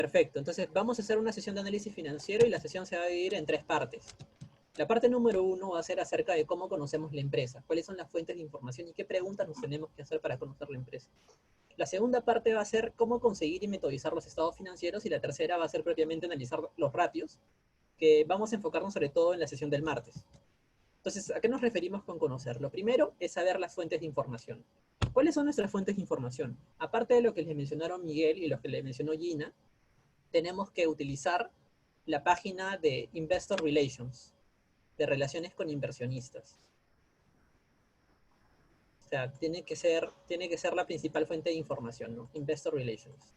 Perfecto, entonces vamos a hacer una sesión de análisis financiero y la sesión se va a dividir en 3 partes. La parte número 1 va a ser acerca de cómo conocemos la empresa, cuáles son las fuentes de información y qué preguntas nos tenemos que hacer para conocer la empresa. La segunda parte va a ser cómo conseguir y metodizar los estados financieros y la tercera va a ser propiamente analizar los ratios, que vamos a enfocarnos sobre todo en la sesión del martes. Entonces, ¿a qué nos referimos con conocer? Lo primero es saber las fuentes de información. ¿Cuáles son nuestras fuentes de información? Aparte de lo que les mencionaron Miguel y lo que le mencionó Gina, tenemos que utilizar la página de Investor Relations, de relaciones con inversionistas. O sea, tiene que ser la principal fuente de información, ¿no? Investor Relations.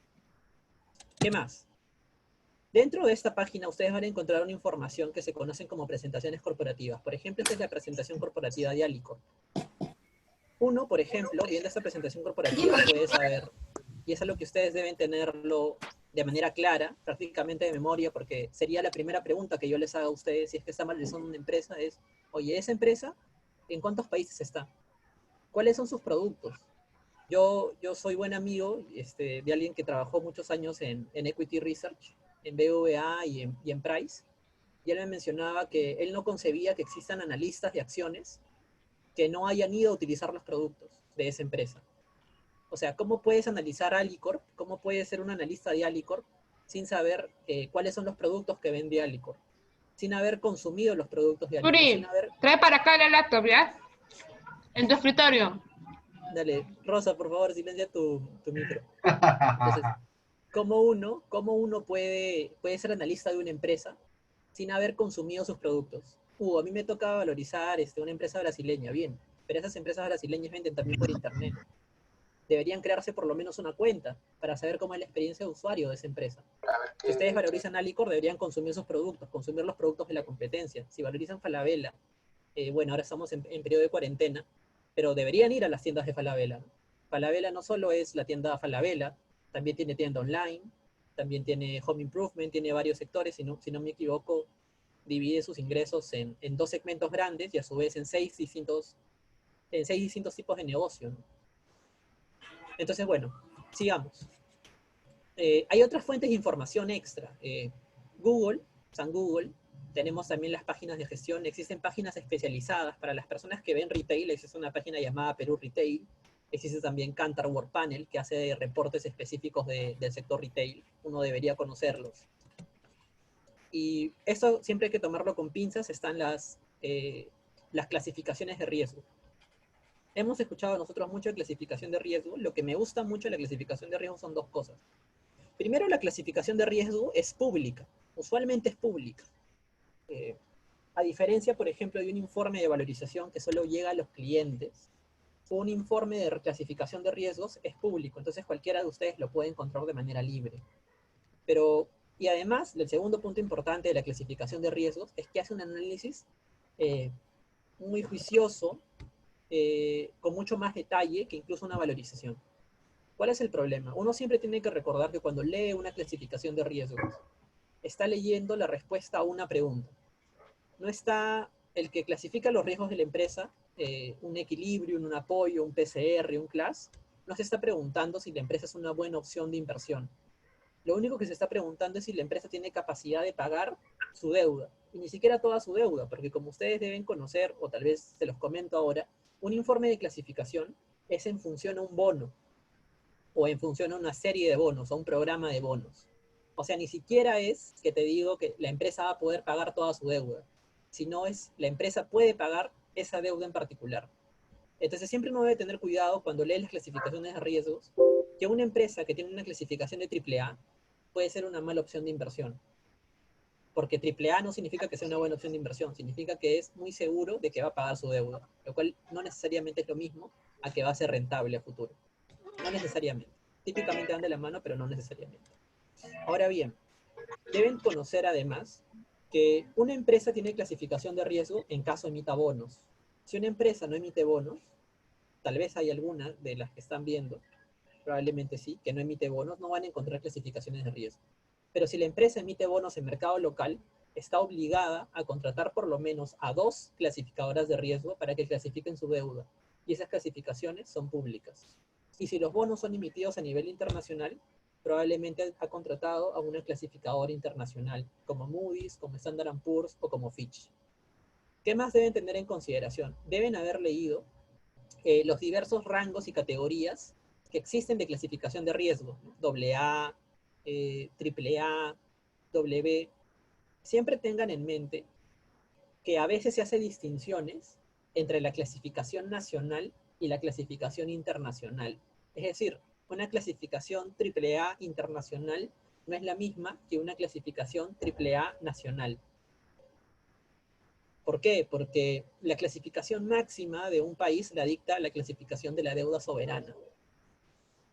¿Qué más? Dentro de esta página ustedes van a encontrar una información que se conocen como presentaciones corporativas. Por ejemplo, esta es la presentación corporativa de Alicorp. Uno, por ejemplo, viendo esta presentación corporativa puede saber, y es algo que ustedes deben tenerlo de manera clara, prácticamente de memoria, porque sería la primera pregunta que yo les haga a ustedes si es que están analizando una empresa, es, oye, ¿esa empresa en cuántos países está? ¿Cuáles son sus productos? Yo soy buen amigo de alguien que trabajó muchos años en Equity Research, en BVA y en Price, y él me mencionaba que él no concebía que existan analistas de acciones que no hayan ido a utilizar los productos de esa empresa. O sea, ¿cómo puedes analizar Alicorp? ¿Cómo puedes ser un analista de Alicorp sin saber cuáles son los productos que vende Alicorp? Sin haber consumido los productos de Alicorp, sin Yuri, haber... trae para acá la laptop, ¿ya? En tu escritorio. Dale, Rosa, por favor, silencia tu micro. Entonces, ¿cómo uno puede ser analista de una empresa sin haber consumido sus productos? A mí me toca valorizar una empresa brasileña, bien, pero esas empresas brasileñas venden también por internet. Deberían crearse por lo menos una cuenta para saber cómo es la experiencia de usuario de esa empresa. Si ustedes valorizan Alicorp, deberían consumir sus productos, consumir los productos de la competencia. Si valorizan Falabella, bueno, ahora estamos en periodo de cuarentena, pero deberían ir a las tiendas de Falabella. Falabella no solo es la tienda Falabella, también tiene tienda online, también tiene home improvement, tiene varios sectores, si no me equivoco, divide sus ingresos en 2 segmentos grandes y a su vez en 6 distintos tipos de negocio, ¿no? Entonces, bueno, sigamos. Hay otras fuentes de información extra. Google, San Google, tenemos también las páginas de gestión, existen páginas especializadas para las personas que ven retail, existe una página llamada Perú Retail, existe también Kantar Workpanel, que hace reportes específicos del sector retail, uno debería conocerlos. Y eso siempre hay que tomarlo con pinzas, están las clasificaciones de riesgo. Hemos escuchado nosotros mucho de clasificación de riesgo, lo que me gusta mucho de la clasificación de riesgo son 2 cosas. Primero, la clasificación de riesgo es pública, usualmente es pública. A diferencia, por ejemplo, de un informe de valorización que solo llega a los clientes, un informe de reclasificación de riesgos es público, entonces cualquiera de ustedes lo puede encontrar de manera libre. Y además, el segundo punto importante de la clasificación de riesgos es que hace un análisis muy juicioso, con mucho más detalle que incluso una valorización. ¿Cuál es el problema? Uno siempre tiene que recordar que cuando lee una clasificación de riesgos, está leyendo la respuesta a una pregunta. No está el que clasifica los riesgos de la empresa, un equilibrio, un apoyo, un PCR, un class, no se está preguntando si la empresa es una buena opción de inversión. Lo único que se está preguntando es si la empresa tiene capacidad de pagar su deuda. Y ni siquiera toda su deuda, porque como ustedes deben conocer, o tal vez se los comento ahora, un informe de clasificación es en función a un bono, o en función a una serie de bonos, o un programa de bonos. O sea, ni siquiera es que te digo que la empresa va a poder pagar toda su deuda, sino es la empresa puede pagar esa deuda en particular. Entonces siempre uno debe tener cuidado cuando lee las clasificaciones de riesgos, que una empresa que tiene una clasificación de AAA puede ser una mala opción de inversión. Porque AAA no significa que sea una buena opción de inversión, significa que es muy seguro de que va a pagar su deuda, lo cual no necesariamente es lo mismo a que va a ser rentable a futuro. No necesariamente. Típicamente van de la mano, pero no necesariamente. Ahora bien, deben conocer además que una empresa tiene clasificación de riesgo en caso emita bonos. Si una empresa no emite bonos, tal vez hay alguna de las que están viendo, probablemente sí, que no emite bonos, no van a encontrar clasificaciones de riesgo. Pero si la empresa emite bonos en mercado local, está obligada a contratar por lo menos a 2 clasificadoras de riesgo para que clasifiquen su deuda. Y esas clasificaciones son públicas. Y si los bonos son emitidos a nivel internacional, probablemente ha contratado a una clasificadora internacional, como Moody's, como Standard & Poor's o como Fitch. ¿Qué más deben tener en consideración? Deben haber leído los diversos rangos y categorías que existen de clasificación de riesgo, ¿no? AA, AAA, W. Siempre tengan en mente que a veces se hace distinciones entre la clasificación nacional y la clasificación internacional. Es decir, una clasificación AAA internacional no es la misma que una clasificación AAA nacional. ¿Por qué? Porque la clasificación máxima de un país la dicta la clasificación de la deuda soberana.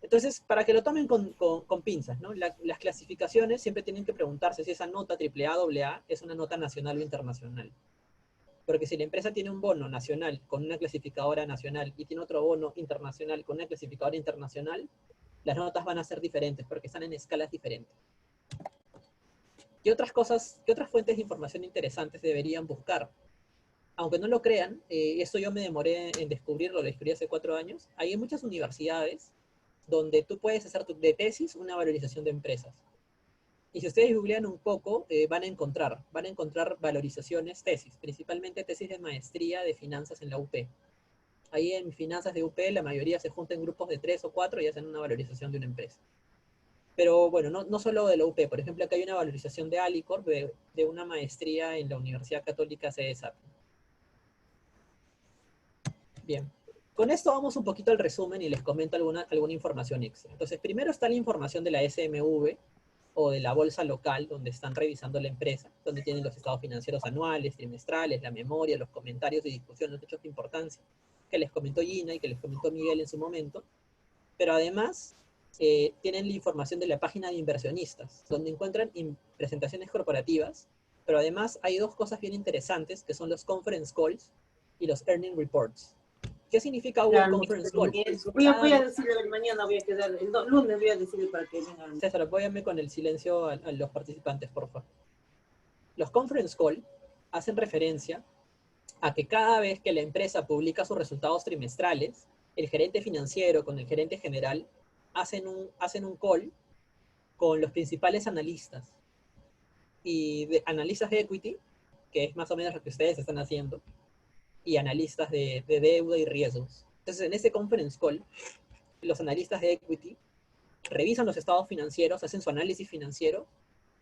Entonces, para que lo tomen con pinzas, ¿no? Las clasificaciones siempre tienen que preguntarse si esa nota AAA, AA es una nota nacional o internacional. Porque si la empresa tiene un bono nacional con una clasificadora nacional y tiene otro bono internacional con una clasificadora internacional, las notas van a ser diferentes porque están en escalas diferentes. ¿Qué otras cosas, qué otras fuentes de información interesantes deberían buscar? Aunque no lo crean, esto yo me demoré en descubrirlo, lo descubrí hace 4 años. Hay muchas universidades donde tú puedes hacer de tesis una valorización de empresas. Y si ustedes googlean un poco, van a encontrar valorizaciones, tesis, principalmente tesis de maestría de finanzas en la UP. Ahí en finanzas de UP la mayoría se junta en grupos de 3 o 4 y hacen una valorización de una empresa. Pero bueno, no solo de la UP, por ejemplo, acá hay una valorización de Alicorp de una maestría en la Universidad Católica CESAP. Bien, con esto vamos un poquito al resumen y les comento alguna información extra. Entonces, primero está la información de la SMV o de la bolsa local, donde están revisando la empresa, donde tienen los estados financieros anuales, trimestrales, la memoria, los comentarios y discusión, los hechos de importancia, que les comentó Gina y que les comentó Miguel en su momento. Pero además, tienen la información de la página de inversionistas, donde encuentran presentaciones corporativas, pero además hay dos cosas bien interesantes, que son los conference calls y los earning reports. ¿Qué significa un conference call? Voy a decirle mañana, voy a quedar, el lunes voy a decirle para que vengan. César, apóyame con el silencio a los participantes, por favor. Los conference call hacen referencia a que cada vez que la empresa publica sus resultados trimestrales, el gerente financiero con el gerente general hacen un call con los principales analistas y analistas de equity, que es más o menos lo que ustedes están haciendo, y analistas de deuda y riesgos. Entonces, en ese conference call, los analistas de equity revisan los estados financieros, hacen su análisis financiero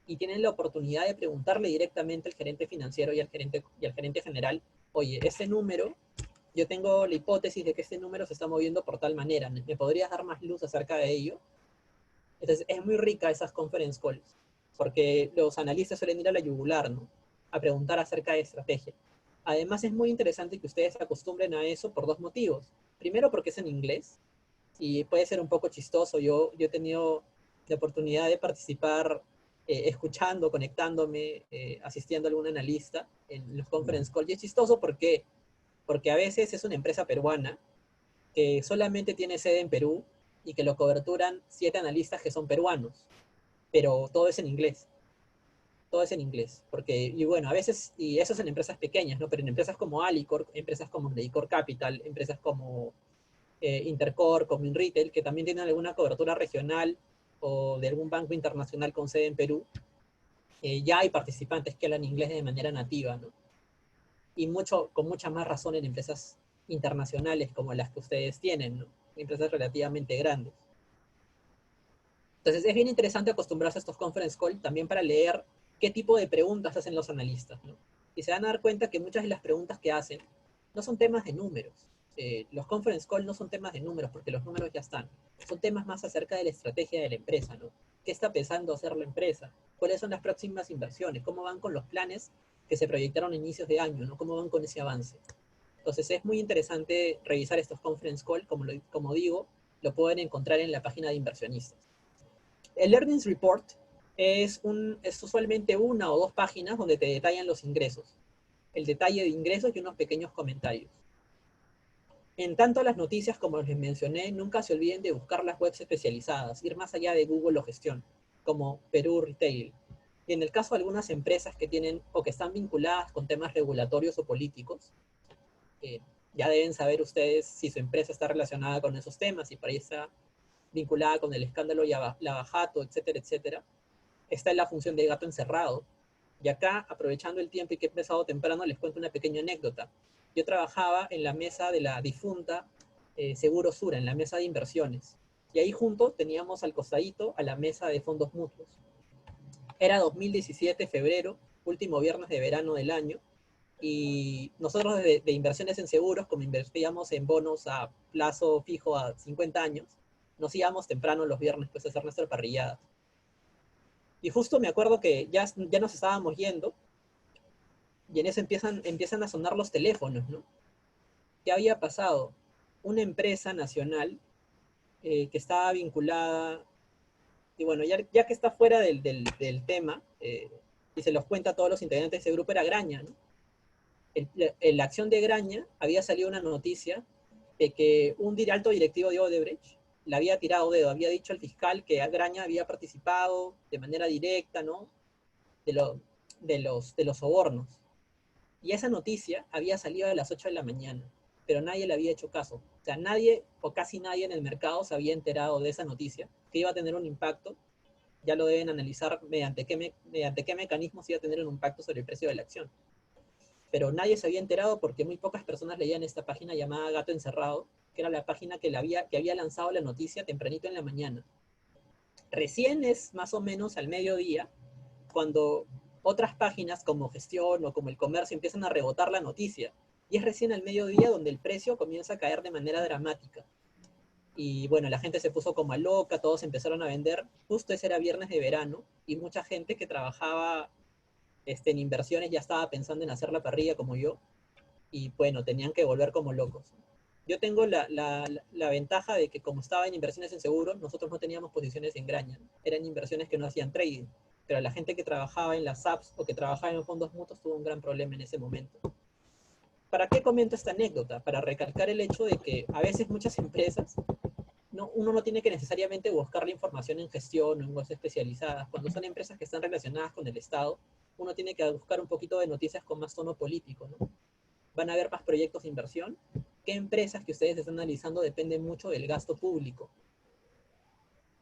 y tienen la oportunidad de preguntarle directamente al gerente financiero y al gerente general, oye, este número, yo tengo la hipótesis de que este número se está moviendo por tal manera, ¿me podrías dar más luz acerca de ello? Entonces, es muy rica esas conference calls, porque los analistas suelen ir a la yugular, ¿no? A preguntar acerca de estrategia. Además, es muy interesante que ustedes se acostumbren a eso por dos motivos. Primero, porque es en inglés y puede ser un poco chistoso. Yo he tenido la oportunidad de participar escuchando, conectándome, asistiendo a algún analista en los conference calls. Y es chistoso porque a veces es una empresa peruana que solamente tiene sede en Perú y que lo coberturan 7 analistas que son peruanos, pero todo es en inglés. Todo es en inglés, porque, y bueno, a veces, y eso es en empresas pequeñas, ¿no? Pero en empresas como Alicorp, empresas como Medicorp Capital, empresas como Intercorp, como InRetail, que también tienen alguna cobertura regional o de algún banco internacional con sede en Perú, ya hay participantes que hablan inglés de manera nativa, ¿no? Y con mucha más razón en empresas internacionales como las que ustedes tienen, ¿no? Empresas relativamente grandes. Entonces es bien interesante acostumbrarse a estos conference call también para leer qué tipo de preguntas hacen los analistas, ¿no? Y se van a dar cuenta que muchas de las preguntas que hacen no son temas de números. Los conference call no son temas de números porque los números ya están. Son temas más acerca de la estrategia de la empresa, ¿no? ¿Qué está pensando hacer la empresa? ¿Cuáles son las próximas inversiones? ¿Cómo van con los planes que se proyectaron a inicios de año, ¿no? ¿Cómo van con ese avance? Entonces es muy interesante revisar estos conference call, como digo, lo pueden encontrar en la página de inversionistas. El Earnings Report es usualmente 1 o 2 páginas donde te detallan los ingresos, el detalle de ingresos y unos pequeños comentarios. En tanto las noticias, como les mencioné, nunca se olviden de buscar las webs especializadas, ir más allá de Google o gestión, como Perú Retail. Y en el caso de algunas empresas que tienen o que están vinculadas con temas regulatorios o políticos, ya deben saber ustedes si su empresa está relacionada con esos temas y para ahí está vinculada con el escándalo Lavajato, etcétera, etcétera, está en la función de gato encerrado. Y acá, aprovechando el tiempo y que he empezado temprano, les cuento una pequeña anécdota. Yo trabajaba en la mesa de la difunta Seguro Sura, en la mesa de inversiones. Y ahí juntos teníamos al costadito a la mesa de fondos mutuos. Era 2017, febrero, último viernes de verano del año, y nosotros de inversiones en seguros, como invertíamos en bonos a plazo fijo a 50 años, nos íbamos temprano los viernes pues, a hacer nuestra parrillada. Y justo me acuerdo que ya nos estábamos yendo, y en eso empiezan a sonar los teléfonos, ¿no? ¿Qué había pasado? Una empresa nacional que estaba vinculada, y bueno, ya que está fuera del tema, y se los cuenta a todos los integrantes de ese grupo, era Graña, ¿no? En la acción de Graña había salido una noticia de que un alto directivo de Odebrecht le había tirado dedo, había dicho al fiscal que Graña había participado de manera directa, ¿no? De los sobornos. Y esa noticia había salido a las 8 de la mañana, pero nadie le había hecho caso. O sea, nadie o casi nadie en el mercado se había enterado de esa noticia, que iba a tener un impacto. Ya lo deben analizar mediante qué mecanismos iba a tener un impacto sobre el precio de la acción. Pero nadie se había enterado porque muy pocas personas leían esta página llamada Gato Encerrado, que era la página que había lanzado la noticia tempranito en la mañana. Recién es más o menos al mediodía, cuando otras páginas como Gestión o como El Comercio empiezan a rebotar la noticia. Y es recién al mediodía donde el precio comienza a caer de manera dramática. Y bueno, la gente se puso como a loca, todos empezaron a vender. Justo ese era viernes de verano y mucha gente que trabajaba en inversiones ya estaba pensando en hacer la parrilla como yo. Y bueno, tenían que volver como locos. Yo tengo la ventaja de que como estaba en inversiones en seguros, nosotros no teníamos posiciones en Graña. Eran inversiones que no hacían trading. Pero la gente que trabajaba en las apps o que trabajaba en fondos mutuos tuvo un gran problema en ese momento. ¿Para qué comento esta anécdota? Para recalcar el hecho de que a veces muchas empresas, uno no tiene que necesariamente buscar la información en gestión o en webs especializadas. Cuando son empresas que están relacionadas con el Estado, uno tiene que buscar un poquito de noticias con más tono político, ¿no? Van a haber más proyectos de inversión. ¿Qué empresas que ustedes están analizando dependen mucho del gasto público?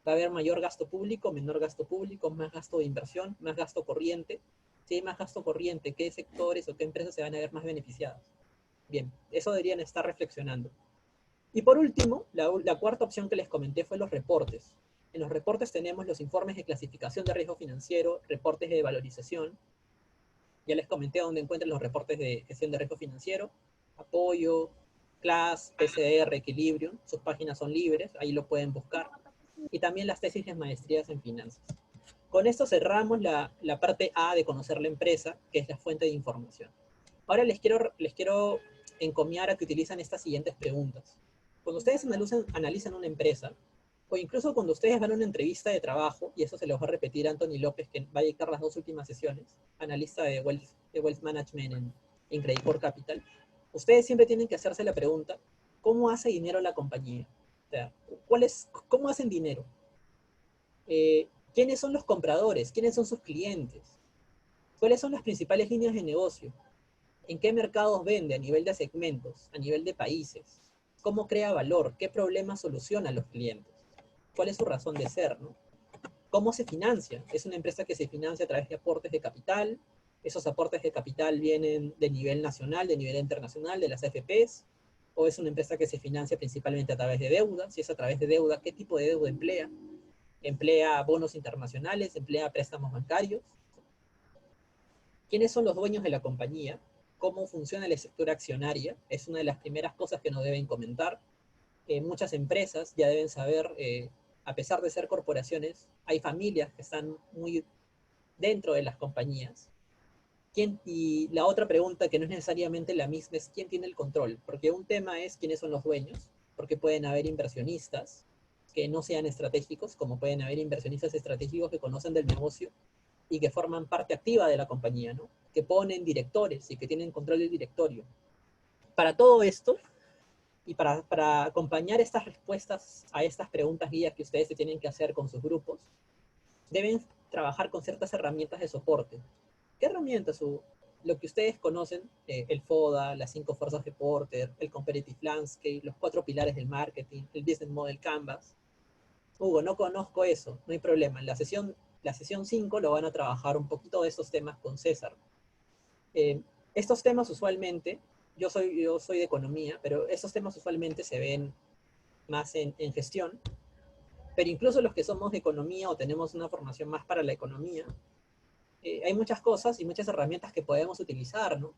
Va a haber mayor gasto público, menor gasto público, más gasto de inversión, más gasto corriente. Si hay más gasto corriente, ¿qué sectores o qué empresas se van a ver más beneficiadas? Bien, eso deberían estar reflexionando. Y por último, la cuarta opción que les comenté fue los reportes. En los reportes tenemos los informes de clasificación de riesgo financiero, reportes de valorización. Ya les comenté dónde encuentran los reportes de gestión de riesgo financiero, apoyo, CLAS, PCR, Equilibrium. Sus páginas son libres, ahí lo pueden buscar. Y también las tesis de maestrías en finanzas. Con esto cerramos la parte A de conocer la empresa, que es la fuente de información. Ahora les quiero encomiar a que utilizan estas siguientes preguntas. Cuando ustedes analizan una empresa, o incluso cuando ustedes van a una entrevista de trabajo, y eso se los va a repetir Anthony López, que va a dedicar las 2 últimas sesiones, analista de Wealth Management en Credit Corp Capital, ustedes siempre tienen que hacerse la pregunta, ¿cómo hace dinero la compañía? O sea, ¿cómo hacen dinero? ¿Quiénes son los compradores? ¿Quiénes son sus clientes? ¿Cuáles son las principales líneas de negocio? ¿En qué mercados vende a nivel de segmentos, a nivel de países? ¿Cómo crea valor? ¿Qué problemas soluciona a los clientes? ¿Cuál es su razón de ser? ¿No? ¿Cómo se financia? ¿Es una empresa que se financia a través de aportes de capital? ¿Esos aportes de capital vienen de nivel nacional, de nivel internacional, de las AFPs? ¿O es una empresa que se financia principalmente a través de deuda? Si es a través de deuda, ¿qué tipo de deuda emplea? ¿Emplea bonos internacionales? ¿Emplea préstamos bancarios? ¿Quiénes son los dueños de la compañía? ¿Cómo funciona la estructura accionaria? Es una de las primeras cosas que nos deben comentar. Muchas empresas ya deben saber, a pesar de ser corporaciones, hay familias que están muy dentro de las compañías. Y la otra pregunta, que no es necesariamente la misma, es quién tiene el control. Porque un tema es quiénes son los dueños, porque pueden haber inversionistas que no sean estratégicos, como pueden haber inversionistas estratégicos que conocen del negocio y que forman parte activa de la compañía, ¿no? Que ponen directores y que tienen control del directorio. Para todo esto, y para acompañar estas respuestas a estas preguntas guías que ustedes se tienen que hacer con sus grupos, deben trabajar con ciertas herramientas de soporte. ¿Qué herramientas? Lo que ustedes conocen, el FODA, las 5 fuerzas de Porter, el Competitive Landscape, los 4 pilares del marketing, el Business Model Canvas. Hugo, no conozco eso, no hay problema. En la sesión 5 lo van a trabajar un poquito de estos temas con César. Estos temas usualmente, yo soy de economía, pero estos temas usualmente se ven más en gestión, pero incluso los que somos de economía o tenemos una formación más para la economía, hay muchas cosas y muchas herramientas que podemos utilizar, ¿no?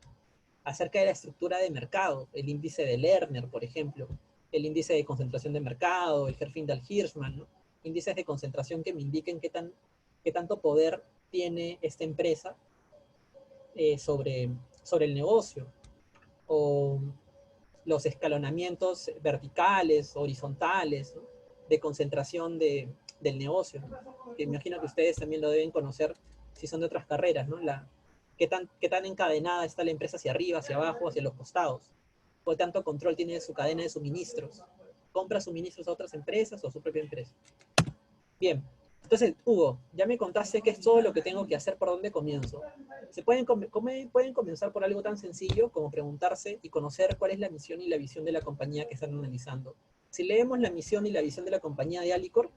Acerca de la estructura de mercado, el índice de Lerner, por ejemplo, el índice de concentración de mercado, el Herfindahl-Hirschman, ¿no? Índices de concentración que me indiquen qué tanto poder tiene esta empresa sobre el negocio, o los escalonamientos verticales, horizontales, ¿no? De concentración del negocio, ¿no? Que me imagino que ustedes también lo deben conocer si son de otras carreras, ¿no? Qué tan encadenada está la empresa hacia arriba, hacia abajo, hacia los costados. ¿Qué tanto control tiene de su cadena de suministros? ¿Compra suministros a otras empresas o a su propia empresa? Bien, entonces, Hugo, ya me contaste qué es todo lo que tengo que hacer, por dónde comienzo. Pueden comenzar por algo tan sencillo como preguntarse y conocer cuál es la misión y la visión de la compañía que están analizando. Si leemos la misión y la visión de la compañía de Alicorp,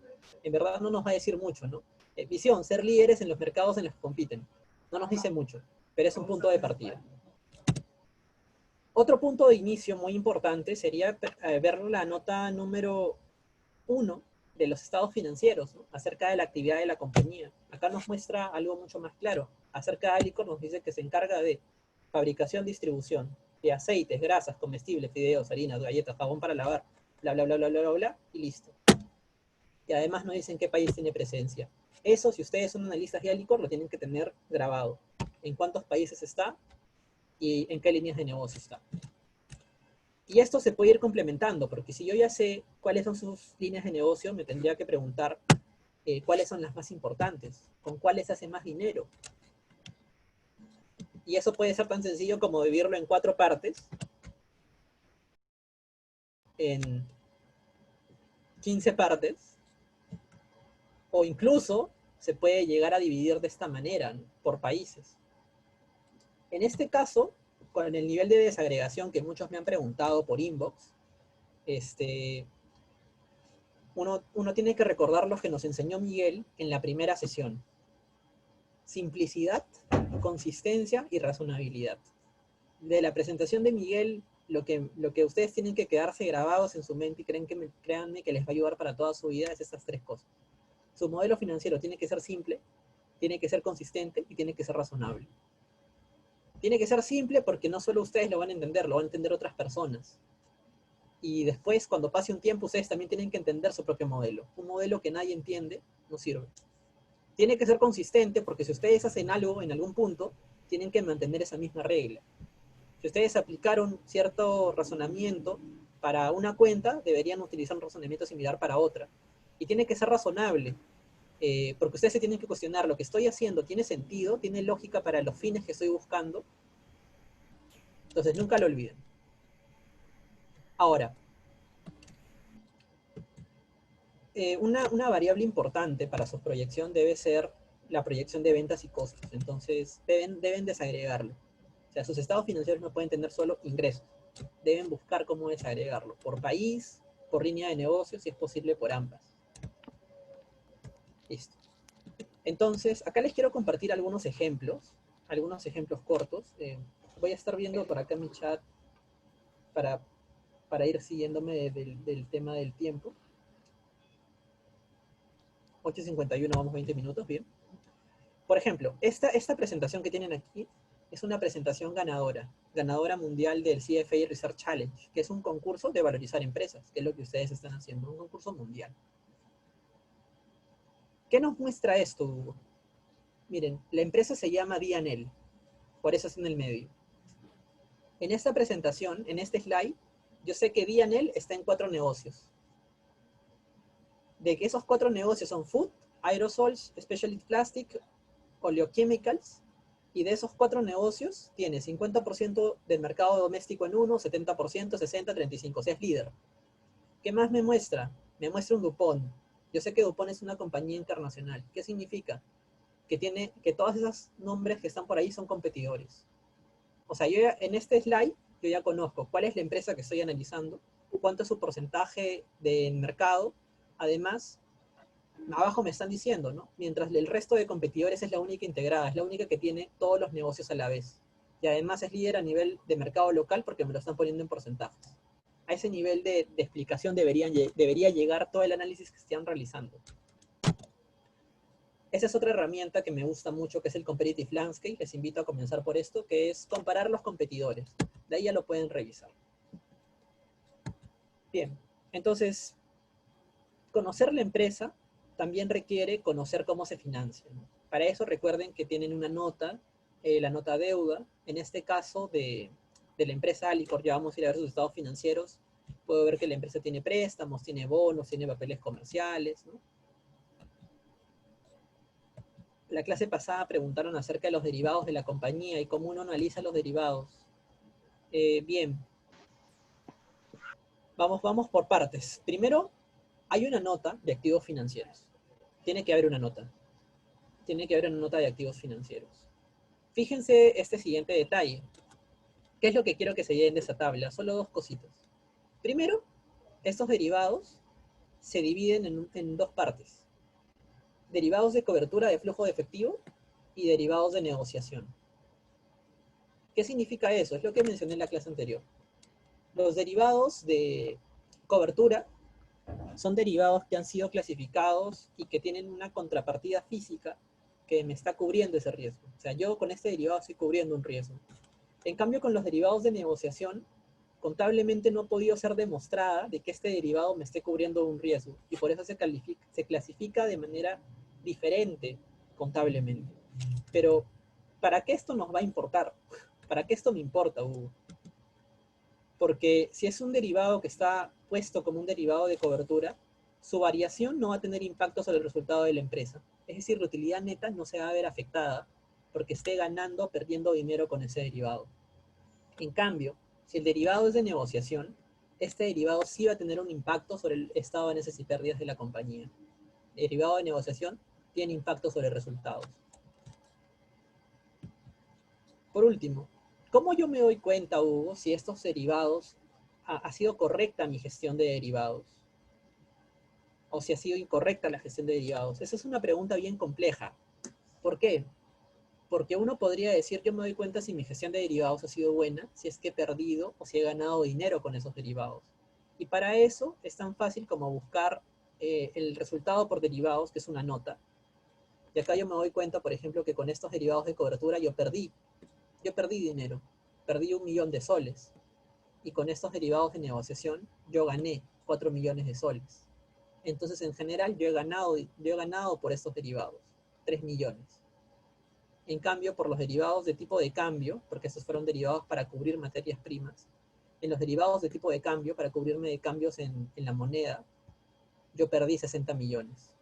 en verdad no nos va a decir mucho, ¿no? Visión, ser líderes en los mercados en los que compiten. No nos dice mucho, pero es un punto de partida. Otro punto de inicio muy importante sería ver la nota número 1 de los estados financieros, ¿no? Acerca de la actividad de la compañía. Acá nos muestra algo mucho más claro. Acerca de Alicorp nos dice que se encarga de fabricación, distribución de aceites, grasas, comestibles, fideos, harinas, galletas, jabón para lavar, bla, bla, bla, bla, bla, bla, bla, y listo. Y además nos dicen qué país tiene presencia. Eso, si ustedes son analistas de Alicorp, lo tienen que tener grabado. En cuántos países está y en qué líneas de negocio está. Y esto se puede ir complementando, porque si yo ya sé cuáles son sus líneas de negocio, me tendría que preguntar cuáles son las más importantes, con cuáles hace más dinero. Y eso puede ser tan sencillo como dividirlo en 4 partes, en 15 partes, o incluso se puede llegar a dividir de esta manera, ¿no? Por países. En este caso, con el nivel de desagregación que muchos me han preguntado por inbox, uno tiene que recordar lo que nos enseñó Miguel en la primera sesión. Simplicidad, consistencia y razonabilidad. De la presentación de Miguel, lo que ustedes tienen que quedarse grabados en su mente y créanme que les va a ayudar para toda su vida es estas 3 cosas. Su modelo financiero tiene que ser simple, tiene que ser consistente y tiene que ser razonable. Tiene que ser simple porque no solo ustedes lo van a entender, lo van a entender otras personas. Y después, cuando pase un tiempo, ustedes también tienen que entender su propio modelo. Un modelo que nadie entiende no sirve. Tiene que ser consistente porque si ustedes hacen algo en algún punto, tienen que mantener esa misma regla. Si ustedes aplicaron cierto razonamiento para una cuenta, deberían utilizar un razonamiento similar para otra. Y tiene que ser razonable, porque ustedes se tienen que cuestionar, ¿lo que estoy haciendo tiene sentido? ¿Tiene lógica para los fines que estoy buscando? Entonces, nunca lo olviden. Ahora, una variable importante para su proyección debe ser la proyección de ventas y costos. Entonces, deben desagregarlo. O sea, sus estados financieros no pueden tener solo ingresos. Deben buscar cómo desagregarlo. Por país, por línea de negocio, si es posible por ambas. Listo. Entonces, acá les quiero compartir algunos ejemplos cortos. Voy a estar viendo por acá mi chat para ir siguiéndome del tema del tiempo. 8:51, vamos 20 minutos, bien. Por ejemplo, esta presentación que tienen aquí es una presentación ganadora mundial del CFA Research Challenge, que es un concurso de valorizar empresas, que es lo que ustedes están haciendo, un concurso mundial. ¿Qué nos muestra esto, Hugo? Miren, la empresa se llama D&L, por eso es en el medio. En esta presentación, en este slide, yo sé que D&L está en 4 negocios. De que esos 4 negocios son food, aerosols, specialty plastic, oleochemicals, y de esos 4 negocios tiene 50% del mercado doméstico en uno, 70%, 60%, 35%, o sea, es líder. ¿Qué más me muestra? Me muestra un DuPont. Yo sé que DuPont es una compañía internacional. ¿Qué significa? Que todos esos nombres que están por ahí son competidores. O sea, en este slide yo ya conozco cuál es la empresa que estoy analizando, cuánto es su porcentaje de mercado. Además, abajo me están diciendo, ¿no? Mientras el resto de competidores es la única integrada, es la única que tiene todos los negocios a la vez. Y además es líder a nivel de mercado local porque me lo están poniendo en porcentajes. A ese nivel de explicación debería llegar todo el análisis que están realizando. Esa es otra herramienta que me gusta mucho, que es el Competitive Landscape. Les invito a comenzar por esto, que es comparar los competidores. De ahí ya lo pueden revisar. Bien, entonces, conocer la empresa también requiere conocer cómo se financia, ¿no? Para eso recuerden que tienen una nota, la nota deuda, en este caso de la empresa Alicor, ya vamos a ir a ver sus estados financieros. Puedo ver que la empresa tiene préstamos, tiene bonos, tiene papeles comerciales, ¿no? La clase pasada preguntaron acerca de los derivados de la compañía y cómo uno analiza los derivados. Bien, vamos por partes. Primero, hay una nota de activos financieros. Tiene que haber una nota. Tiene que haber una nota de activos financieros. Fíjense este siguiente detalle. ¿Qué es lo que quiero que se lleven de esa tabla? Solo dos cositas. Primero, estos derivados se dividen en dos partes. Derivados de cobertura de flujo de efectivo y derivados de negociación. ¿Qué significa eso? Es lo que mencioné en la clase anterior. Los derivados de cobertura son derivados que han sido clasificados y que tienen una contrapartida física que me está cubriendo ese riesgo. O sea, yo con este derivado estoy cubriendo un riesgo. En cambio, con los derivados de negociación, contablemente no ha podido ser demostrada de que este derivado me esté cubriendo un riesgo. Y por eso se clasifica de manera diferente contablemente. Pero, ¿para qué esto nos va a importar? ¿Para qué esto me importa, Hugo? Porque si es un derivado que está puesto como un derivado de cobertura, su variación no va a tener impacto sobre el resultado de la empresa. Es decir, la utilidad neta no se va a ver afectada porque esté ganando o perdiendo dinero con ese derivado. En cambio, si el derivado es de negociación, este derivado sí va a tener un impacto sobre el estado de ganancias y pérdidas de la compañía. El derivado de negociación tiene impacto sobre resultados. Por último, ¿cómo yo me doy cuenta, Hugo, si estos derivados ha sido correcta mi gestión de derivados? O si ha sido incorrecta la gestión de derivados. Esa es una pregunta bien compleja. ¿Por qué? Porque uno podría decir, yo me doy cuenta si mi gestión de derivados ha sido buena, si es que he perdido o si he ganado dinero con esos derivados. Y para eso es tan fácil como buscar el resultado por derivados, que es una nota. Y acá yo me doy cuenta, por ejemplo, que con estos derivados de cobertura yo perdí dinero, perdí 1.000.000 de soles. Y con estos derivados de negociación yo gané 4 millones de soles. Entonces, en general, yo he ganado por estos derivados 3 millones. En cambio, por los derivados de tipo de cambio, porque estos fueron derivados para cubrir materias primas, en los derivados de tipo de cambio, para cubrirme de cambios en la moneda, yo perdí 60 millones.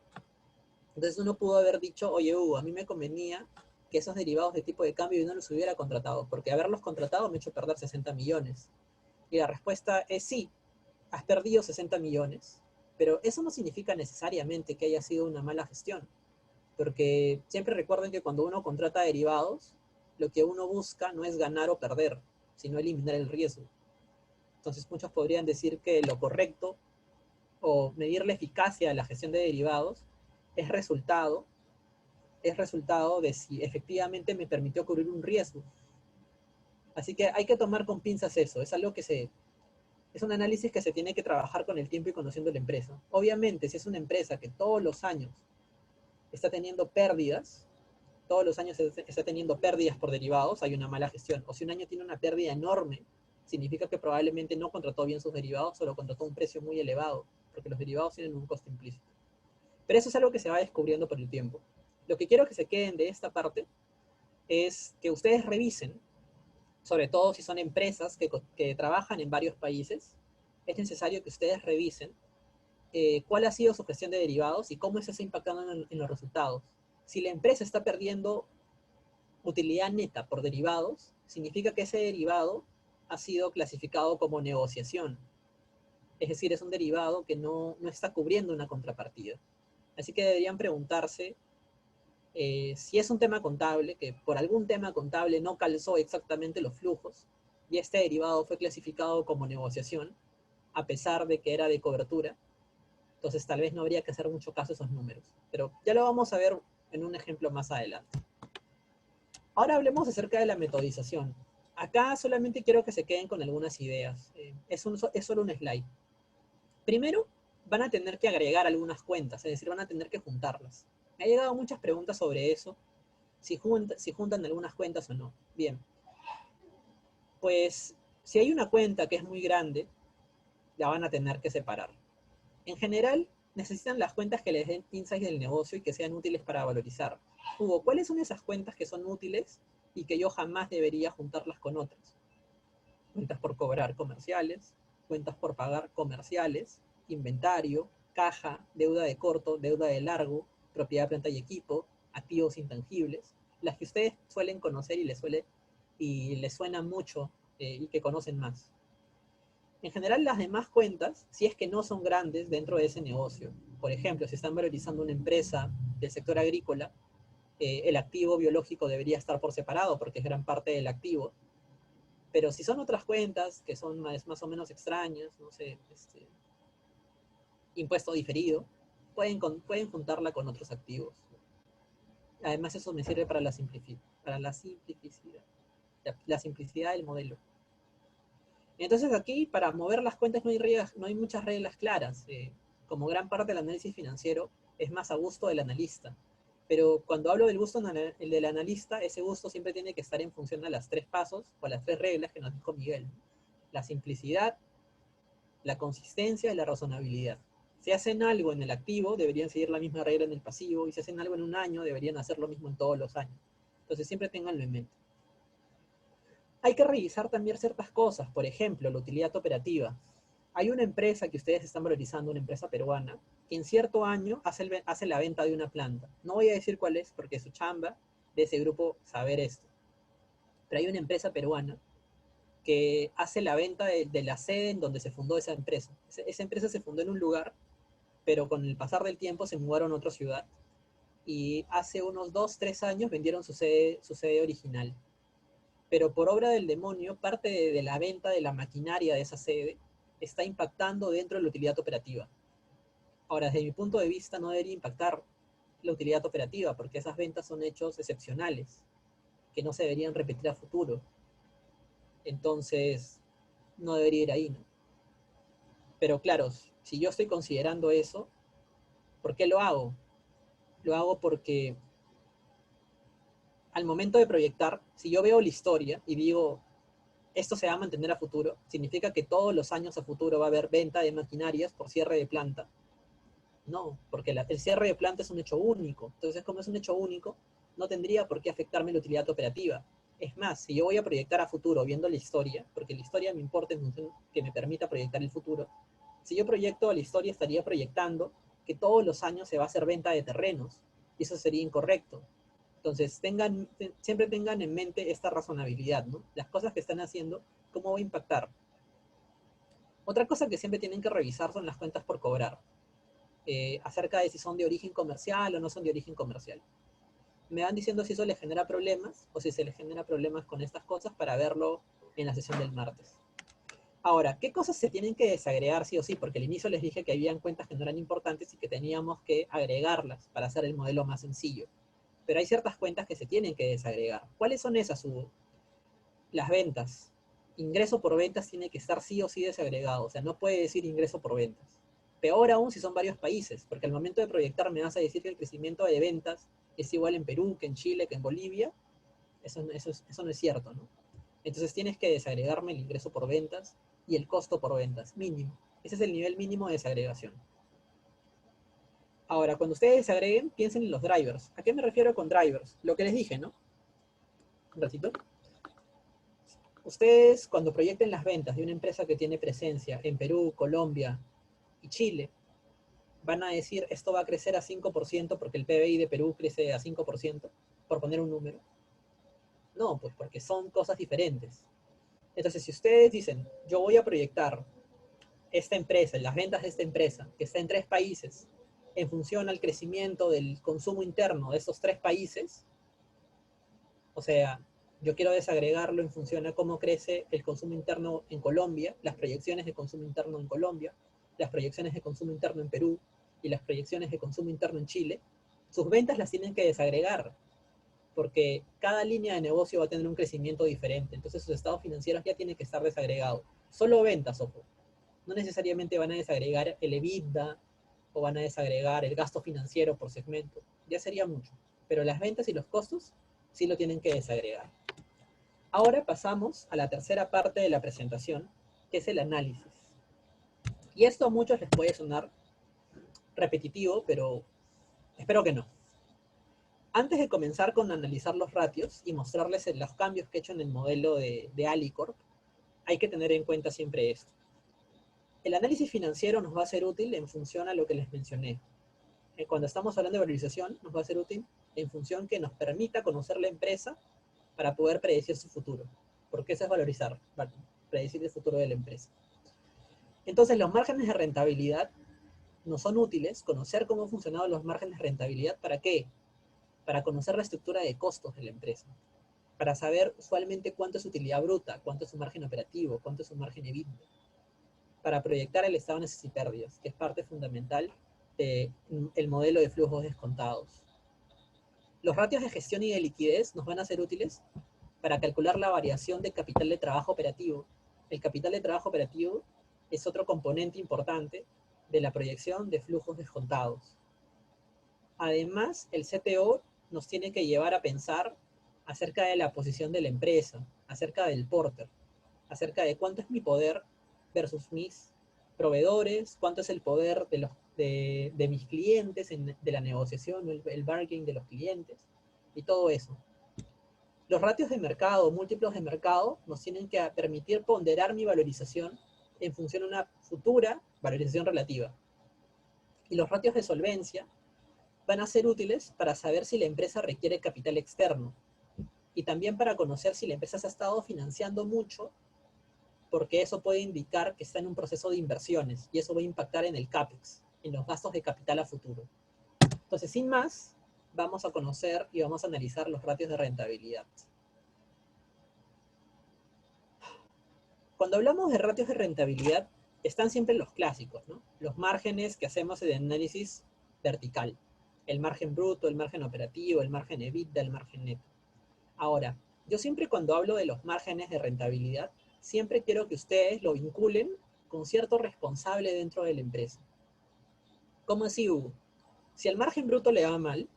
Entonces uno pudo haber dicho, oye Hugo, a mí me convenía que esos derivados de tipo de cambio yo no los hubiera contratado, porque haberlos contratado me ha hecho perder 60 millones. Y la respuesta es sí, has perdido 60 millones, pero eso no significa necesariamente que haya sido una mala gestión, porque siempre recuerden que cuando uno contrata derivados, lo que uno busca no es ganar o perder, sino eliminar el riesgo. Entonces muchos podrían decir que lo correcto o medir la eficacia de la gestión de derivados es resultado de si efectivamente me permitió cubrir un riesgo. Así que hay que tomar con pinzas eso, es algo que es un análisis que se tiene que trabajar con el tiempo y conociendo la empresa. Obviamente, si es una empresa que todos los años está teniendo pérdidas, todos los años está teniendo pérdidas por derivados, hay una mala gestión. O si un año tiene una pérdida enorme, significa que probablemente no contrató bien sus derivados, solo contrató a un precio muy elevado, porque los derivados tienen un costo implícito. Pero eso es algo que se va descubriendo por el tiempo. Lo que quiero que se queden de esta parte es que ustedes revisen, sobre todo si son empresas que trabajan en varios países, es necesario que ustedes revisen cuál ha sido su gestión de derivados y cómo eso está impactando en los resultados. Si la empresa está perdiendo utilidad neta por derivados, significa que ese derivado ha sido clasificado como negociación. Es decir, es un derivado que no está cubriendo una contrapartida. Así que deberían preguntarse si es un tema contable, que por algún tema contable no calzó exactamente los flujos, y este derivado fue clasificado como negociación, a pesar de que era de cobertura, Entonces tal vez no habría que hacer mucho caso a esos números. Pero ya lo vamos a ver en un ejemplo más adelante. Ahora hablemos acerca de la metodización. Acá solamente quiero que se queden con algunas ideas. Es solo un slide. Primero, van a tener que agregar algunas cuentas, es decir, van a tener que juntarlas. Me ha llegado muchas preguntas sobre eso, si juntan algunas cuentas o no. Bien, pues si hay una cuenta que es muy grande, la van a tener que separar. En general, necesitan las cuentas que les den insights del negocio y que sean útiles para valorizar. Hugo, ¿cuáles son esas cuentas que son útiles y que yo jamás debería juntarlas con otras? Cuentas por cobrar comerciales, cuentas por pagar comerciales, inventario, caja, deuda de corto, deuda de largo, propiedad, planta y equipo, activos intangibles, las que ustedes suelen conocer y les suena mucho y que conocen más. En general, las demás cuentas, si es que no son grandes dentro de ese negocio, por ejemplo, si están valorizando una empresa del sector agrícola, el activo biológico debería estar por separado porque es gran parte del activo. Pero si son otras cuentas que son más o menos extrañas, no sé, impuesto diferido, pueden juntarla con otros activos. Además, eso me sirve para la simplicidad del modelo. Entonces aquí, para mover las cuentas no hay muchas reglas claras. Como gran parte del análisis financiero, es más a gusto del analista. Pero cuando hablo del gusto del analista, ese gusto siempre tiene que estar en función a las 3 pasos o a las 3 reglas que nos dijo Miguel. La simplicidad, la consistencia y la razonabilidad. Si hacen algo en el activo, deberían seguir la misma regla en el pasivo, y si hacen algo en un año, deberían hacer lo mismo en todos los años. Entonces siempre ténganlo en mente. Hay que revisar también ciertas cosas, por ejemplo, la utilidad operativa. Hay una empresa que ustedes están valorizando, una empresa peruana, que en cierto año hace la venta de una planta. No voy a decir cuál es, porque es su chamba de ese grupo saber esto. Pero hay una empresa peruana que hace la venta de la sede en donde se fundó esa empresa. Esa empresa se fundó en un lugar, pero con el pasar del tiempo se mudaron a otra ciudad. Y hace unos 2, 3 años vendieron su sede original. Pero por obra del demonio, parte de la venta de la maquinaria de esa sede está impactando dentro de la utilidad operativa. Ahora, desde mi punto de vista, no debería impactar la utilidad operativa, porque esas ventas son hechos excepcionales, que no se deberían repetir a futuro. Entonces, no debería ir ahí, ¿no? Pero claro, si yo estoy considerando eso, ¿por qué lo hago? Lo hago porque al momento de proyectar, si yo veo la historia y digo, esto se va a mantener a futuro, significa que todos los años a futuro va a haber venta de maquinarias por cierre de planta. No, porque el cierre de planta es un hecho único. Entonces, como es un hecho único, no tendría por qué afectarme la utilidad operativa. Es más, si yo voy a proyectar a futuro viendo la historia, porque la historia me importa en función que me permita proyectar el futuro, si yo proyecto la historia, estaría proyectando que todos los años se va a hacer venta de terrenos, y eso sería incorrecto. Entonces, siempre tengan en mente esta razonabilidad, ¿no? Las cosas que están haciendo, ¿cómo va a impactar? Otra cosa que siempre tienen que revisar son las cuentas por cobrar, acerca de si son de origen comercial o no son de origen comercial. Me van diciendo si eso les genera problemas o si se les genera problemas con estas cosas para verlo en la sesión del martes. Ahora, ¿qué cosas se tienen que desagregar sí o sí? Porque al inicio les dije que habían cuentas que no eran importantes y que teníamos que agregarlas para hacer el modelo más sencillo. Pero hay ciertas cuentas que se tienen que desagregar. ¿Cuáles son esas, Hugo? Las ventas. Ingreso por ventas tiene que estar sí o sí desagregado. O sea, no puede decir ingreso por ventas. Peor aún si son varios países, porque al momento de proyectar me vas a decir que el crecimiento de ventas es igual en Perú, que en Chile, que en Bolivia. Eso no es cierto, ¿no? Entonces tienes que desagregarme el ingreso por ventas y el costo por ventas, mínimo. Ese es el nivel mínimo de desagregación. Ahora, cuando ustedes desagreguen, piensen en los drivers. ¿A qué me refiero con drivers? Lo que les dije, ¿no? Un ratito. Ustedes, cuando proyecten las ventas de una empresa que tiene presencia en Perú, Colombia y Chile, van a decir, esto va a crecer a 5% porque el PBI de Perú crece a 5%, por poner un número. No, pues porque son cosas diferentes. Entonces, si ustedes dicen, yo voy a proyectar esta empresa, las ventas de esta empresa, que está en 3 países, en función al crecimiento del consumo interno de esos 3 países, o sea, yo quiero desagregarlo en función a cómo crece el consumo interno en Colombia, las proyecciones de consumo interno en Colombia, las proyecciones de consumo interno en Perú, y las proyecciones de consumo interno en Chile, sus ventas las tienen que desagregar, porque cada línea de negocio va a tener un crecimiento diferente, entonces sus estados financieros ya tienen que estar desagregados. Solo ventas, ojo. No necesariamente van a desagregar el EBITDA o van a desagregar el gasto financiero por segmento, ya sería mucho, pero las ventas y los costos sí lo tienen que desagregar. Ahora pasamos a la tercera parte de la presentación, que es el análisis. Y esto a muchos les puede sonar repetitivo, pero espero que no. Antes de comenzar con analizar los ratios y mostrarles los cambios que he hecho en el modelo de Alicorp, hay que tener en cuenta siempre esto. El análisis financiero nos va a ser útil en función a lo que les mencioné. Cuando estamos hablando de valorización, nos va a ser útil en función que nos permita conocer la empresa para poder predecir su futuro. Porque eso es valorizar, predecir el futuro de la empresa. Entonces, los márgenes de rentabilidad nos son útiles, conocer cómo han funcionado los márgenes de rentabilidad. ¿Para qué? Para conocer la estructura de costos de la empresa. Para saber usualmente cuánto es utilidad bruta, cuánto es su margen operativo, cuánto es su margen EBITDA. Para proyectar el estado de necesidades y pérdidas, que es parte fundamental del modelo de flujos descontados. Los ratios de gestión y de liquidez nos van a ser útiles para calcular la variación de capital de trabajo operativo. El capital de trabajo operativo es otro componente importante de la proyección de flujos descontados. Además, el CTO nos tiene que llevar a pensar acerca de la posición de la empresa, acerca del porter, acerca de cuánto es mi poder versus mis proveedores, cuánto es el poder de mis clientes, de la negociación, el bargaining de los clientes, y todo eso. Los ratios de mercado, múltiplos de mercado, nos tienen que permitir ponderar mi valorización en función de una futura valorización relativa. Y los ratios de solvencia van a ser útiles para saber si la empresa requiere capital externo, y también para conocer si la empresa se ha estado financiando mucho, porque eso puede indicar que está en un proceso de inversiones, y eso va a impactar en el CAPEX, en los gastos de capital a futuro. Entonces, sin más, vamos a conocer y vamos a analizar los ratios de rentabilidad. Cuando hablamos de ratios de rentabilidad, están siempre los clásicos, ¿no? Los márgenes que hacemos en análisis vertical. El margen bruto, el margen operativo, el margen EBITDA, el margen neto. Ahora, yo siempre cuando hablo de los márgenes de rentabilidad, siempre quiero que ustedes lo vinculen con cierto responsable dentro de la empresa. ¿Cómo así, Hugo? Si el margen bruto le va mal,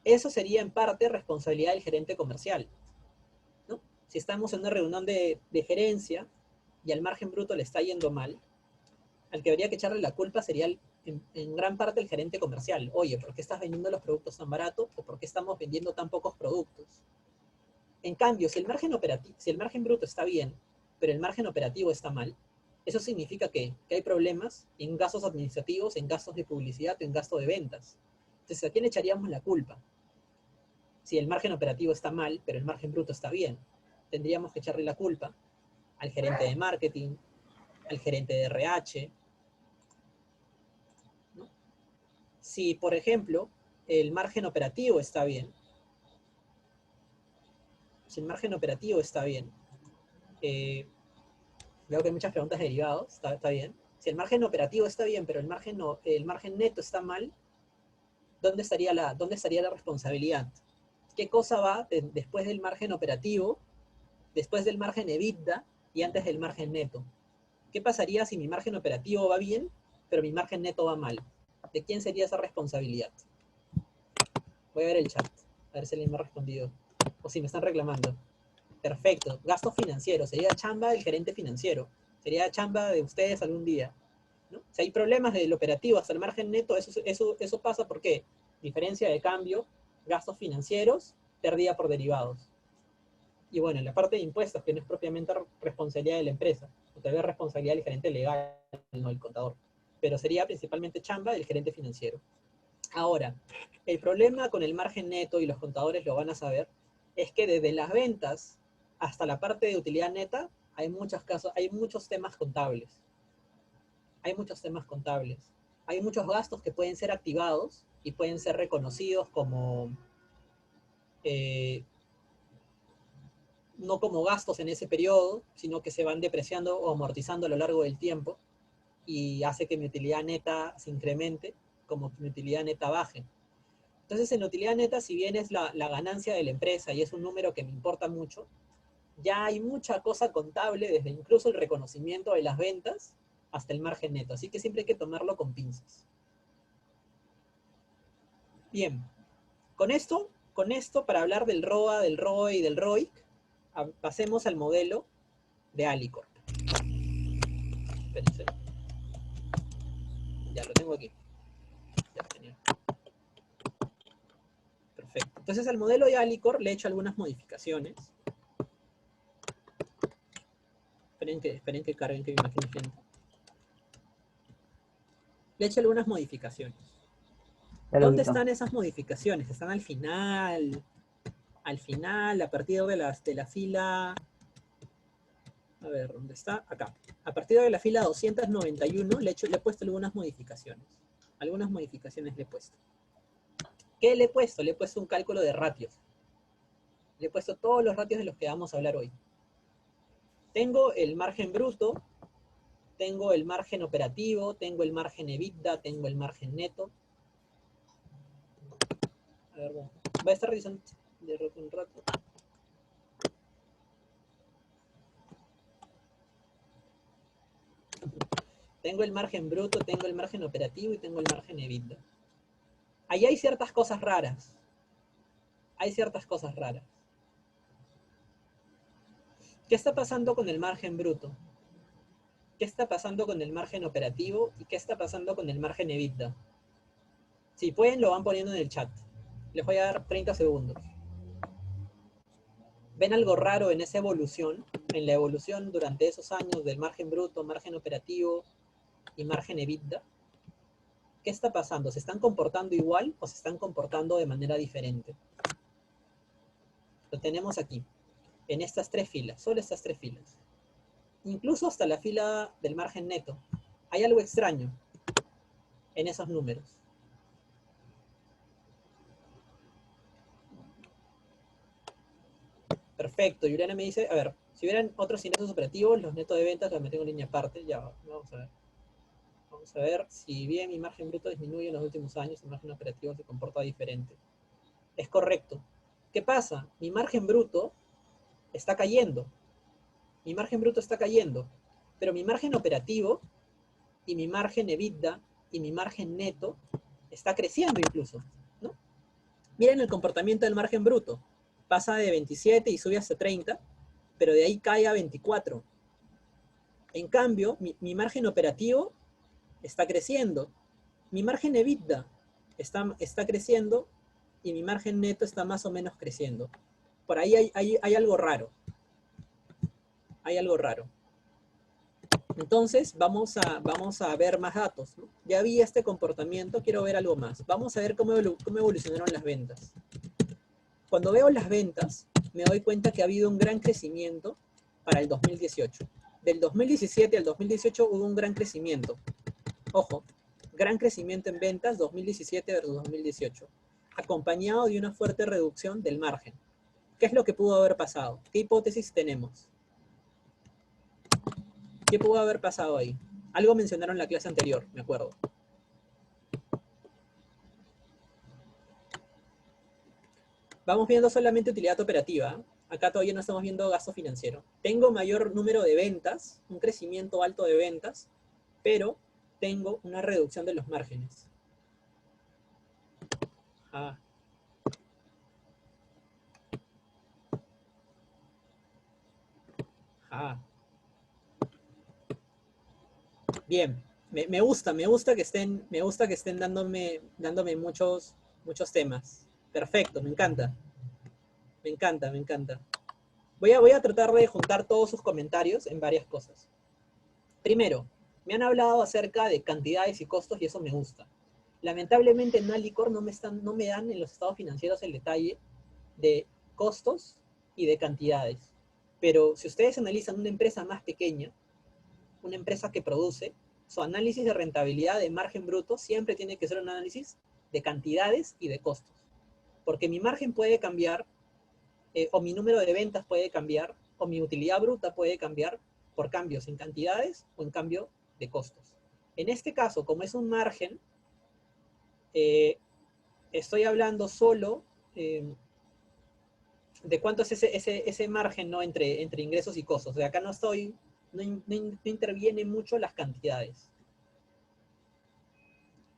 eso sería en parte responsabilidad del gerente comercial, ¿no? Si estamos en una reunión de gerencia y al margen bruto le está yendo mal, al que habría que echarle la culpa sería en gran parte el gerente comercial. Oye, ¿por qué estás vendiendo los productos tan baratos? ¿O por qué estamos vendiendo tan pocos productos? En cambio, si el margen bruto está bien, pero el margen operativo está mal, eso significa que hay problemas en gastos administrativos, en gastos de publicidad o en gasto de ventas. Entonces, ¿a quién echaríamos la culpa? Si el margen operativo está mal, pero el margen bruto está bien, tendríamos que echarle la culpa al gerente de marketing, al gerente de RH, ¿no? Si, por ejemplo, el margen operativo está bien, si el margen operativo está bien, veo que hay muchas preguntas derivadas, está bien. Si el margen operativo está bien, pero el margen neto está mal, ¿dónde estaría la responsabilidad? ¿Qué cosa va después del margen operativo, después del margen EBITDA y antes del margen neto? ¿Qué pasaría si mi margen operativo va bien, pero mi margen neto va mal? ¿De quién sería esa responsabilidad? Voy a ver el chat, a ver si alguien me ha respondido. O si me están reclamando. Perfecto. Gastos financieros. Sería chamba del gerente financiero. Sería chamba de ustedes algún día, ¿no? Si hay problemas del operativo hasta el margen neto, eso pasa ¿por qué? Diferencia de cambio, gastos financieros, pérdida por derivados. Y bueno, en la parte de impuestos, que no es propiamente responsabilidad de la empresa, o tal vez responsabilidad del gerente legal, no del contador, pero sería principalmente chamba del gerente financiero. Ahora, el problema con el margen neto, y los contadores lo van a saber, es que desde las ventas hasta la parte de utilidad neta, hay muchos temas contables. Hay muchos temas contables. Hay muchos gastos que pueden ser activados y pueden ser reconocidos como no como gastos en ese periodo, sino que se van depreciando o amortizando a lo largo del tiempo y hace que mi utilidad neta se incremente. como que mi utilidad neta baje. Entonces, en la utilidad neta, si bien es la ganancia de la empresa y es un número que me importa mucho, ya hay mucha cosa contable, desde incluso el reconocimiento de las ventas hasta el margen neto. Así que siempre hay que tomarlo con pinzas. Bien, con esto, para hablar del ROA, del ROE y del ROIC, pasemos al modelo de Alicorp. Espérense. Ya lo tengo aquí. Ya, genial. Perfecto. Entonces al modelo de Alicorp le he hecho algunas modificaciones. Esperen que carguen, que me imagino gente. Le he hecho algunas modificaciones. ¿Dónde están esas modificaciones? Están al final, a partir de la fila... A ver, ¿dónde está? Acá. A partir de la fila 291 le he puesto algunas modificaciones. Algunas modificaciones le he puesto. ¿Qué le he puesto? Le he puesto un cálculo de ratios. Le he puesto todos los ratios de los que vamos a hablar hoy. Tengo el margen bruto, tengo el margen operativo, tengo el margen EBITDA, tengo el margen neto. A ver, voy a estar revisando de rato en rato. Tengo el margen bruto, tengo el margen operativo y tengo el margen EBITDA. Ahí hay ciertas cosas raras. Hay ciertas cosas raras. ¿Qué está pasando con el margen bruto? ¿Qué está pasando con el margen operativo? ¿Y qué está pasando con el margen EBITDA? Si pueden, lo van poniendo en el chat. Les voy a dar 30 segundos. ¿Ven algo raro en esa evolución? En la evolución durante esos años del margen bruto, margen operativo y margen EBITDA. ¿Qué está pasando? ¿Se están comportando igual o se están comportando de manera diferente? Lo tenemos aquí, en estas tres filas, solo estas tres filas. Incluso hasta la fila del margen neto. Hay algo extraño en esos números. Perfecto, Juliana me dice, a ver, si hubieran otros ingresos operativos, los netos de ventas los meto en línea aparte. Ya, vamos a ver. Vamos a ver, si bien mi margen bruto disminuye en los últimos años, el margen operativo se comporta diferente. Es correcto. ¿Qué pasa? Mi margen bruto está cayendo. Mi margen bruto está cayendo. Pero mi margen operativo y mi margen EBITDA y mi margen neto está creciendo incluso, ¿no? Miren el comportamiento del margen bruto. Pasa de 27 y sube hasta 30, pero de ahí cae a 24. En cambio, mi margen operativo está creciendo. Mi margen EBITDA está creciendo y mi margen neto está más o menos creciendo. Por ahí hay algo raro. Hay algo raro. Entonces, vamos a ver más datos, ¿no? Ya vi este comportamiento, quiero ver algo más. Vamos a ver cómo evolucionaron las ventas. Cuando veo las ventas, me doy cuenta que ha habido un gran crecimiento para el 2018. Del 2017 al 2018 hubo un gran crecimiento. Ojo, gran crecimiento en ventas 2017 versus 2018, acompañado de una fuerte reducción del margen. ¿Qué es lo que pudo haber pasado? ¿Qué hipótesis tenemos? ¿Qué pudo haber pasado ahí? Algo mencionaron en la clase anterior, me acuerdo. Vamos viendo solamente utilidad operativa. Acá todavía no estamos viendo gasto financiero. Tengo mayor número de ventas, un crecimiento alto de ventas, pero tengo una reducción de los márgenes. Ah. Ah. Bien, me gusta que estén dándome muchos temas. Perfecto, me encanta. Me encanta, me encanta. Voy a tratar de juntar todos sus comentarios en varias cosas. Primero, me han hablado acerca de cantidades y costos y eso me gusta. Lamentablemente en Alicorp no me dan en los estados financieros el detalle de costos y de cantidades. Pero si ustedes analizan una empresa más pequeña, una empresa que produce, su análisis de rentabilidad de margen bruto siempre tiene que ser un análisis de cantidades y de costos. Porque mi margen puede cambiar, o mi número de ventas puede cambiar, o mi utilidad bruta puede cambiar por cambios en cantidades o en cambio de costos. En este caso, como es un margen, Eh, estoy hablando solo de cuánto es ese margen, ¿no? entre ingresos y costos. De acá no intervienen mucho las cantidades.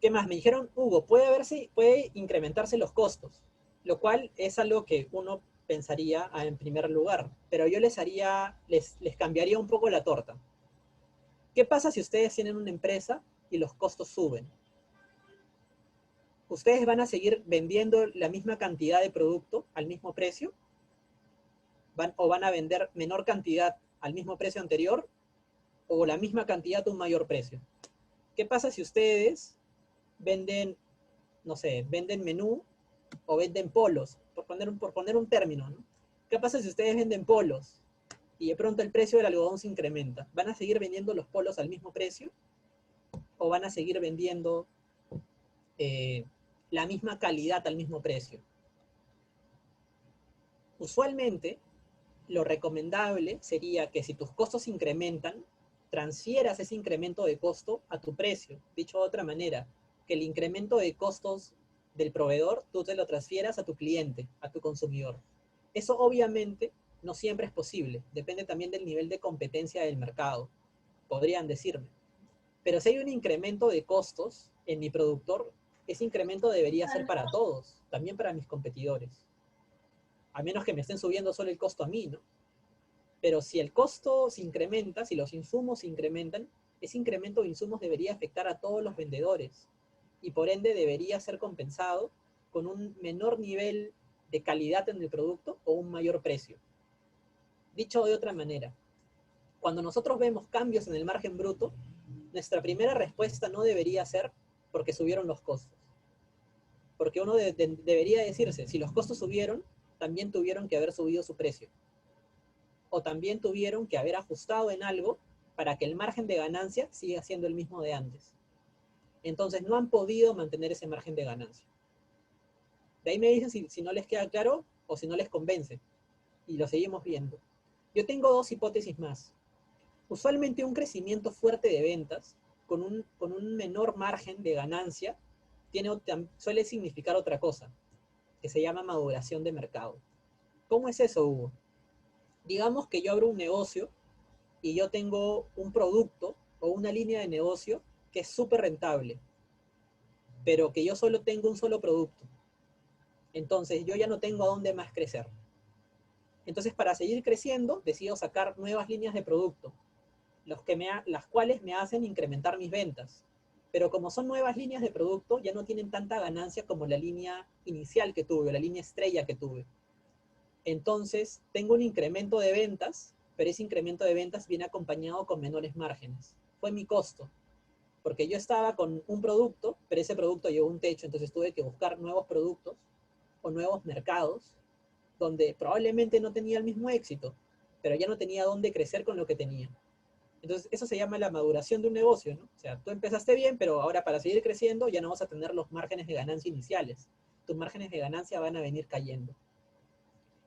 ¿Qué más? Me dijeron, Hugo, puede incrementarse los costos, lo cual es algo que uno pensaría en primer lugar, pero yo les cambiaría un poco la torta. ¿Qué pasa si ustedes tienen una empresa y los costos suben? ¿Ustedes van a seguir vendiendo la misma cantidad de producto al mismo precio? ¿O van a vender menor cantidad al mismo precio anterior o la misma cantidad a un mayor precio? ¿Qué pasa si ustedes venden, no sé, venden menú o venden polos, por poner un término, ¿no? ¿Qué pasa si ustedes venden polos y de pronto el precio del algodón se incrementa? ¿Van a seguir vendiendo los polos al mismo precio o van a seguir vendiendo la misma calidad al mismo precio? Usualmente, lo recomendable sería que si tus costos incrementan, transfieras ese incremento de costo a tu precio. Dicho de otra manera, que el incremento de costos del proveedor tú te lo transfieras a tu cliente, a tu consumidor. Eso obviamente no siempre es posible, depende también del nivel de competencia del mercado, podrían decirme. Pero si hay un incremento de costos en mi productor, ese incremento debería ser para todos, también para mis competidores. A menos que me estén subiendo solo el costo a mí, ¿no? Pero si el costo se incrementa, si los insumos se incrementan, ese incremento de insumos debería afectar a todos los vendedores y por ende debería ser compensado con un menor nivel de calidad en el producto o un mayor precio. Dicho de otra manera, cuando nosotros vemos cambios en el margen bruto, nuestra primera respuesta no debería ser porque subieron los costos. Porque uno debería decirse, si los costos subieron, también tuvieron que haber subido su precio. O también tuvieron que haber ajustado en algo para que el margen de ganancia siga siendo el mismo de antes. Entonces no han podido mantener ese margen de ganancia. De ahí me dicen si no les queda claro o si no les convence. Y lo seguimos viendo. Yo tengo dos hipótesis más. Usualmente un crecimiento fuerte de ventas con un menor margen de ganancia suele significar otra cosa, que se llama maduración de mercado. ¿Cómo es eso, Hugo? Digamos que yo abro un negocio y yo tengo un producto o una línea de negocio que es súper rentable, pero que yo solo tengo un solo producto. Entonces yo ya no tengo a dónde más crecer. Entonces para seguir creciendo decido sacar nuevas líneas de producto, las cuales me hacen incrementar mis ventas. Pero como son nuevas líneas de producto, ya no tienen tanta ganancia como la línea inicial que tuve, la línea estrella que tuve. Entonces tengo un incremento de ventas, pero ese incremento de ventas viene acompañado con menores márgenes. Fue mi costo, porque yo estaba con un producto, pero ese producto llegó a un techo, entonces tuve que buscar nuevos productos o nuevos mercados donde probablemente no tenía el mismo éxito, pero ya no tenía dónde crecer con lo que tenía. Entonces eso se llama la maduración de un negocio, ¿no? O sea, tú empezaste bien, pero ahora para seguir creciendo ya no vas a tener los márgenes de ganancia iniciales. Tus márgenes de ganancia van a venir cayendo.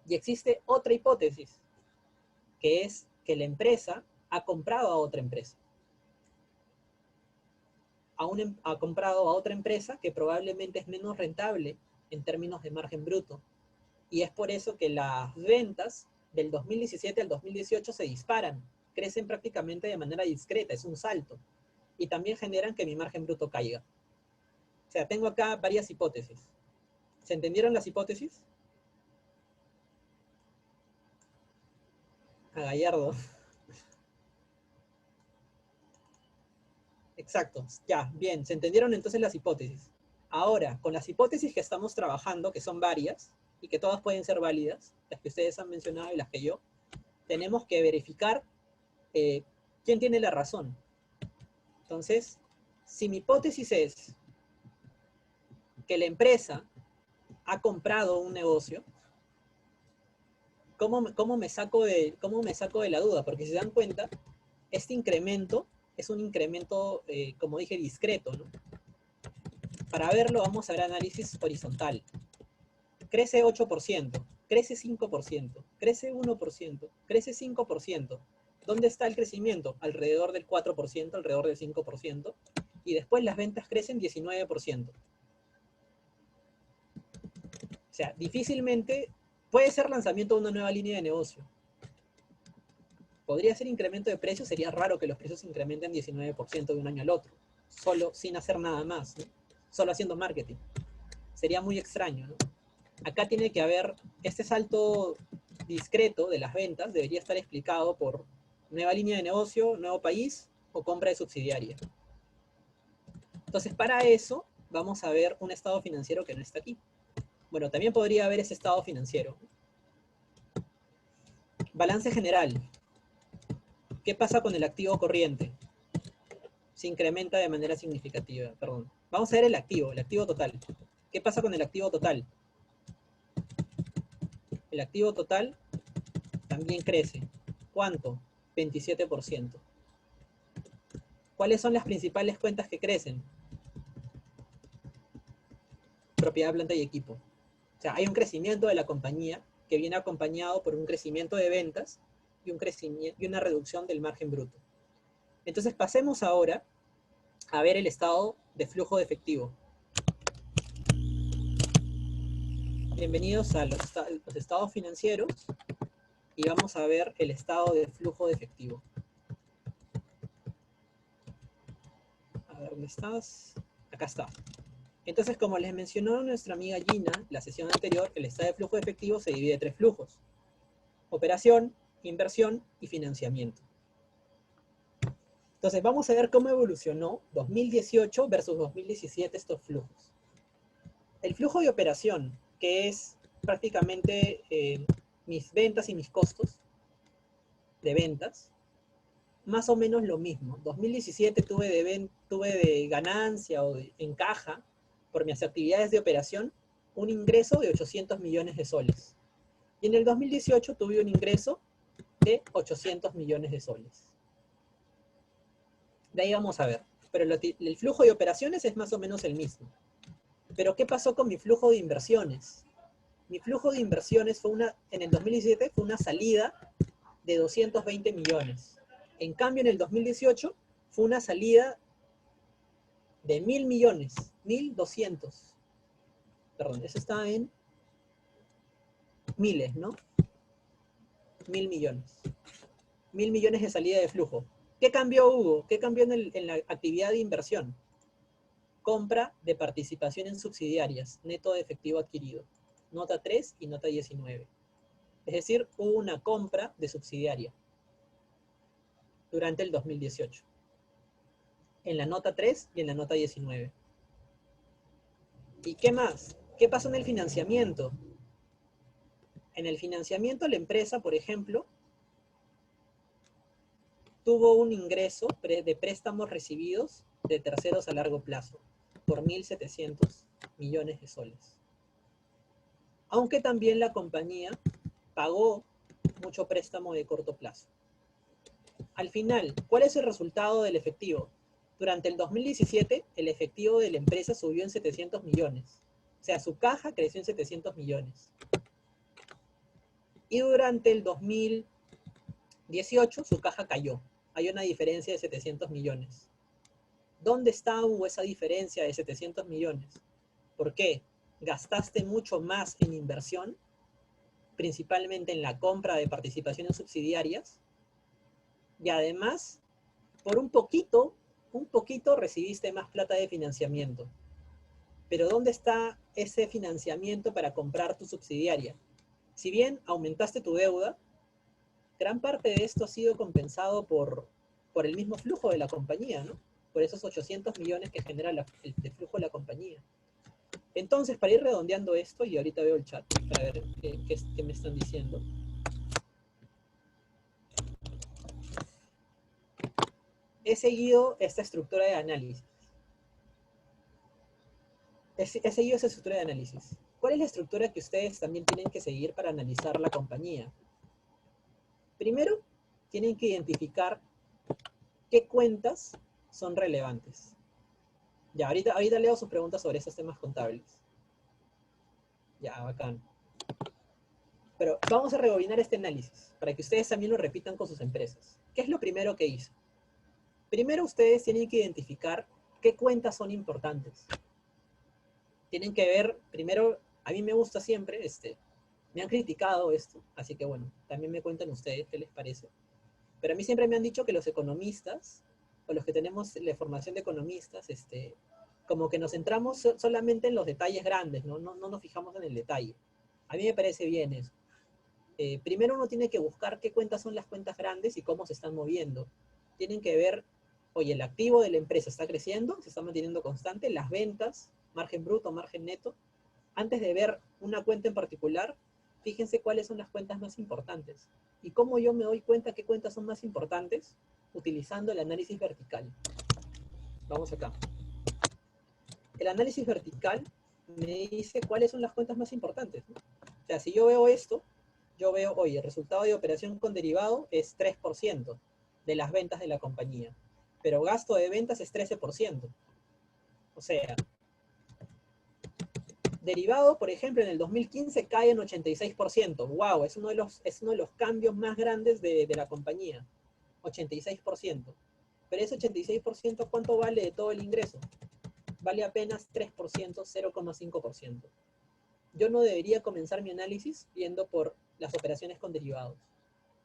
Y existe otra hipótesis, que es que la empresa ha comprado a otra empresa. Ha comprado a otra empresa que probablemente es menos rentable en términos de margen bruto. Y es por eso que las ventas del 2017 al 2018 se disparan, crecen prácticamente de manera discreta, es un salto. Y también generan que mi margen bruto caiga. O sea, tengo acá varias hipótesis. ¿Se entendieron las hipótesis? A Gallardo. Exacto, ya, bien, se entendieron entonces las hipótesis. Ahora, con las hipótesis que estamos trabajando, que son varias, y que todas pueden ser válidas, las que ustedes han mencionado y las que yo, tenemos que verificar quién tiene la razón. Entonces, si mi hipótesis es que la empresa ha comprado un negocio, ¿cómo me saco de la duda? Porque si se dan cuenta, este incremento es un incremento, como dije, discreto, ¿no? Para verlo vamos a ver análisis horizontal. Crece 8%, crece 5%, crece 1%, crece 5%. ¿Dónde está el crecimiento? Alrededor del 4%, alrededor del 5%. Y después las ventas crecen 19%. sea, difícilmente puede ser lanzamiento de una nueva línea de negocio. Podría ser incremento de precios, sería raro que los precios se incrementen 19% de un año al otro, solo sin hacer nada más, ¿no? Solo haciendo marketing. Sería muy extraño, ¿no? Acá tiene que haber este salto discreto de las ventas, debería estar explicado por nueva línea de negocio, nuevo país o compra de subsidiaria. Entonces, para eso vamos a ver un estado financiero que no está aquí. Bueno, también podría haber ese estado financiero. Balance general. ¿Qué pasa con el activo corriente? Se incrementa de manera significativa, perdón. Vamos a ver el activo total. ¿Qué pasa con el activo total? El activo total también crece. ¿Cuánto? 27%. ¿Cuáles son las principales cuentas que crecen? Propiedad, planta y equipo. O sea, hay un crecimiento de la compañía que viene acompañado por un crecimiento de ventas y una reducción del margen bruto. Entonces pasemos ahora a ver el estado de flujo de efectivo. Bienvenidos a los estados financieros y vamos a ver el estado de flujo de efectivo. A ver, ¿dónde estás? Acá está. Entonces, como les mencionó nuestra amiga Gina la sesión anterior, el estado de flujo de efectivo se divide en 3 flujos: operación, inversión y financiamiento. Entonces, vamos a ver cómo evolucionó 2018 versus 2017 estos flujos. El flujo de operación, que es prácticamente mis ventas y mis costos de ventas, más o menos lo mismo. 2017 tuve de ganancia o en caja por mis actividades de operación un ingreso de 800 millones de soles. Y en el 2018 tuve un ingreso de 800 millones de soles. De ahí vamos a ver. Pero el flujo de operaciones es más o menos el mismo. Pero ¿qué pasó con mi flujo de inversiones? Mi flujo de inversiones en el 2017 fue una salida de 220 millones. En cambio, en el 2018 fue una salida de 1.000 millones, 1.200. Perdón, eso está en miles, ¿no? 1.000 millones. 1.000 millones de salida de flujo. ¿Qué cambió, Hugo? ¿Qué cambió en la actividad de inversión? Compra de participación en subsidiarias, neto de efectivo adquirido. Nota 3 y nota 19. Es decir, hubo una compra de subsidiaria durante el 2018. En la nota 3 y en la nota 19. ¿Y qué más? ¿Qué pasó en el financiamiento? En el financiamiento la empresa, por ejemplo, tuvo un ingreso de préstamos recibidos de terceros a largo plazo por 1.700 millones de soles. Aunque también la compañía pagó mucho préstamo de corto plazo. Al final, ¿cuál es el resultado del efectivo? Durante el 2017, el efectivo de la empresa subió en 700 millones. O sea, su caja creció en 700 millones. Y durante el 2018, su caja cayó. Hay una diferencia de 700 millones. ¿Dónde está esa diferencia de 700 millones? ¿Por qué? Gastaste mucho más en inversión, principalmente en la compra de participaciones subsidiarias, y además, por un poquito recibiste más plata de financiamiento. Pero ¿dónde está ese financiamiento para comprar tu subsidiaria? Si bien aumentaste tu deuda, gran parte de esto ha sido compensado por el mismo flujo de la compañía, ¿no? Por esos 800 millones que genera el flujo de la compañía. Entonces, para ir redondeando esto, y ahorita veo el chat para ver qué me están diciendo. He seguido esta estructura de análisis. He seguido esa estructura de análisis. ¿Cuál es la estructura que ustedes también tienen que seguir para analizar la compañía? Primero, tienen que identificar qué cuentas son relevantes. Ya, ahorita leo sus preguntas sobre esos temas contables. Ya, bacán. Pero vamos a rebobinar este análisis para que ustedes también lo repitan con sus empresas. ¿Qué es lo primero que hizo? Primero ustedes tienen que identificar qué cuentas son importantes. Tienen que ver primero A mí me gusta siempre, me han criticado esto, así que bueno, también me cuentan ustedes qué les parece. Pero a mí siempre me han dicho que los economistas, o los que tenemos la formación de economistas, como que nos centramos solamente en los detalles grandes, ¿no? No nos fijamos en el detalle. A mí me parece bien eso. Primero uno tiene que buscar qué cuentas son las cuentas grandes y cómo se están moviendo. Tienen que ver, oye, el activo de la empresa está creciendo, se está manteniendo constante, las ventas, margen bruto, margen neto. Antes de ver una cuenta en particular, fíjense cuáles son las cuentas más importantes. ¿Y cómo yo me doy cuenta qué cuentas son más importantes? Utilizando el análisis vertical. Vamos acá. El análisis vertical me dice cuáles son las cuentas más importantes, ¿no? O sea, si yo veo esto, yo veo, oye, el resultado de operación con derivado es 3% de las ventas de la compañía, pero gasto de ventas es 13%. O sea, derivado, por ejemplo, en el 2015 cae en 86%. ¡Wow! Es uno de los cambios más grandes de la compañía. 86%. Pero ese 86%, ¿cuánto vale de todo el ingreso? Vale apenas 3%, 0,5%. Yo no debería comenzar mi análisis viendo por las operaciones con derivados,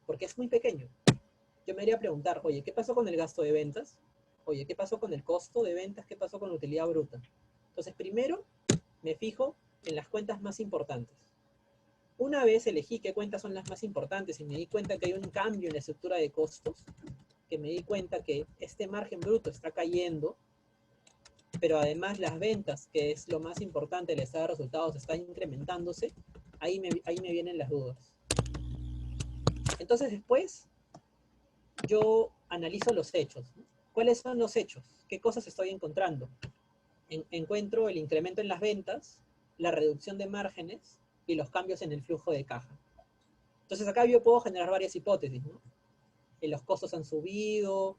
porque es muy pequeño. Yo me iría a preguntar, oye, ¿qué pasó con el gasto de ventas? Oye, ¿qué pasó con el costo de ventas? ¿Qué pasó con la utilidad bruta? Entonces, primero me fijo en las cuentas más importantes. Una vez elegí qué cuentas son las más importantes y me di cuenta que hay un cambio en la estructura de costos, que me di cuenta que este margen bruto está cayendo, pero además las ventas, que es lo más importante, el estado de resultados, están incrementándose, ahí me vienen las dudas. Entonces después yo analizo los hechos, ¿no? ¿Cuáles son los hechos? ¿Qué cosas estoy encontrando? Encuentro el incremento en las ventas, la reducción de márgenes y los cambios en el flujo de caja. Entonces acá yo puedo generar varias hipótesis, ¿no? Los costos han subido,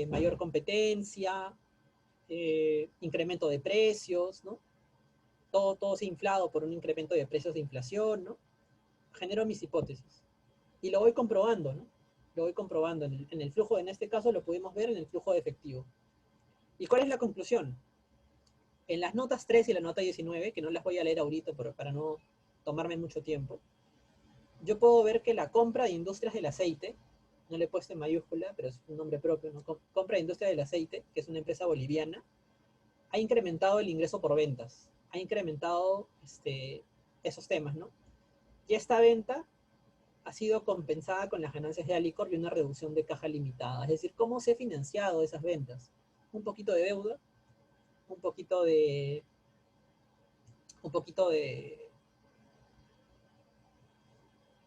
mayor competencia, incremento de precios, ¿no? Todo se ha inflado por un incremento de precios de inflación, ¿no? Genero mis hipótesis y lo voy comprobando, ¿no? Lo voy comprobando en el flujo, en este caso lo pudimos ver en el flujo de efectivo. ¿Y cuál es la conclusión? En las notas 3 y la nota 19, que no las voy a leer ahorita para no tomarme mucho tiempo, yo puedo ver que la compra de Industrias del Aceite, no le he puesto en mayúscula, pero es un nombre propio, ¿no? Compra de Industria del Aceite, que es una empresa boliviana, ha incrementado el ingreso por ventas, ha incrementado esos temas, ¿no? Y esta venta ha sido compensada con las ganancias de Alicorp y una reducción de caja limitada. Es decir, ¿cómo se ha financiado esas ventas? Un poquito de deuda, un poquito de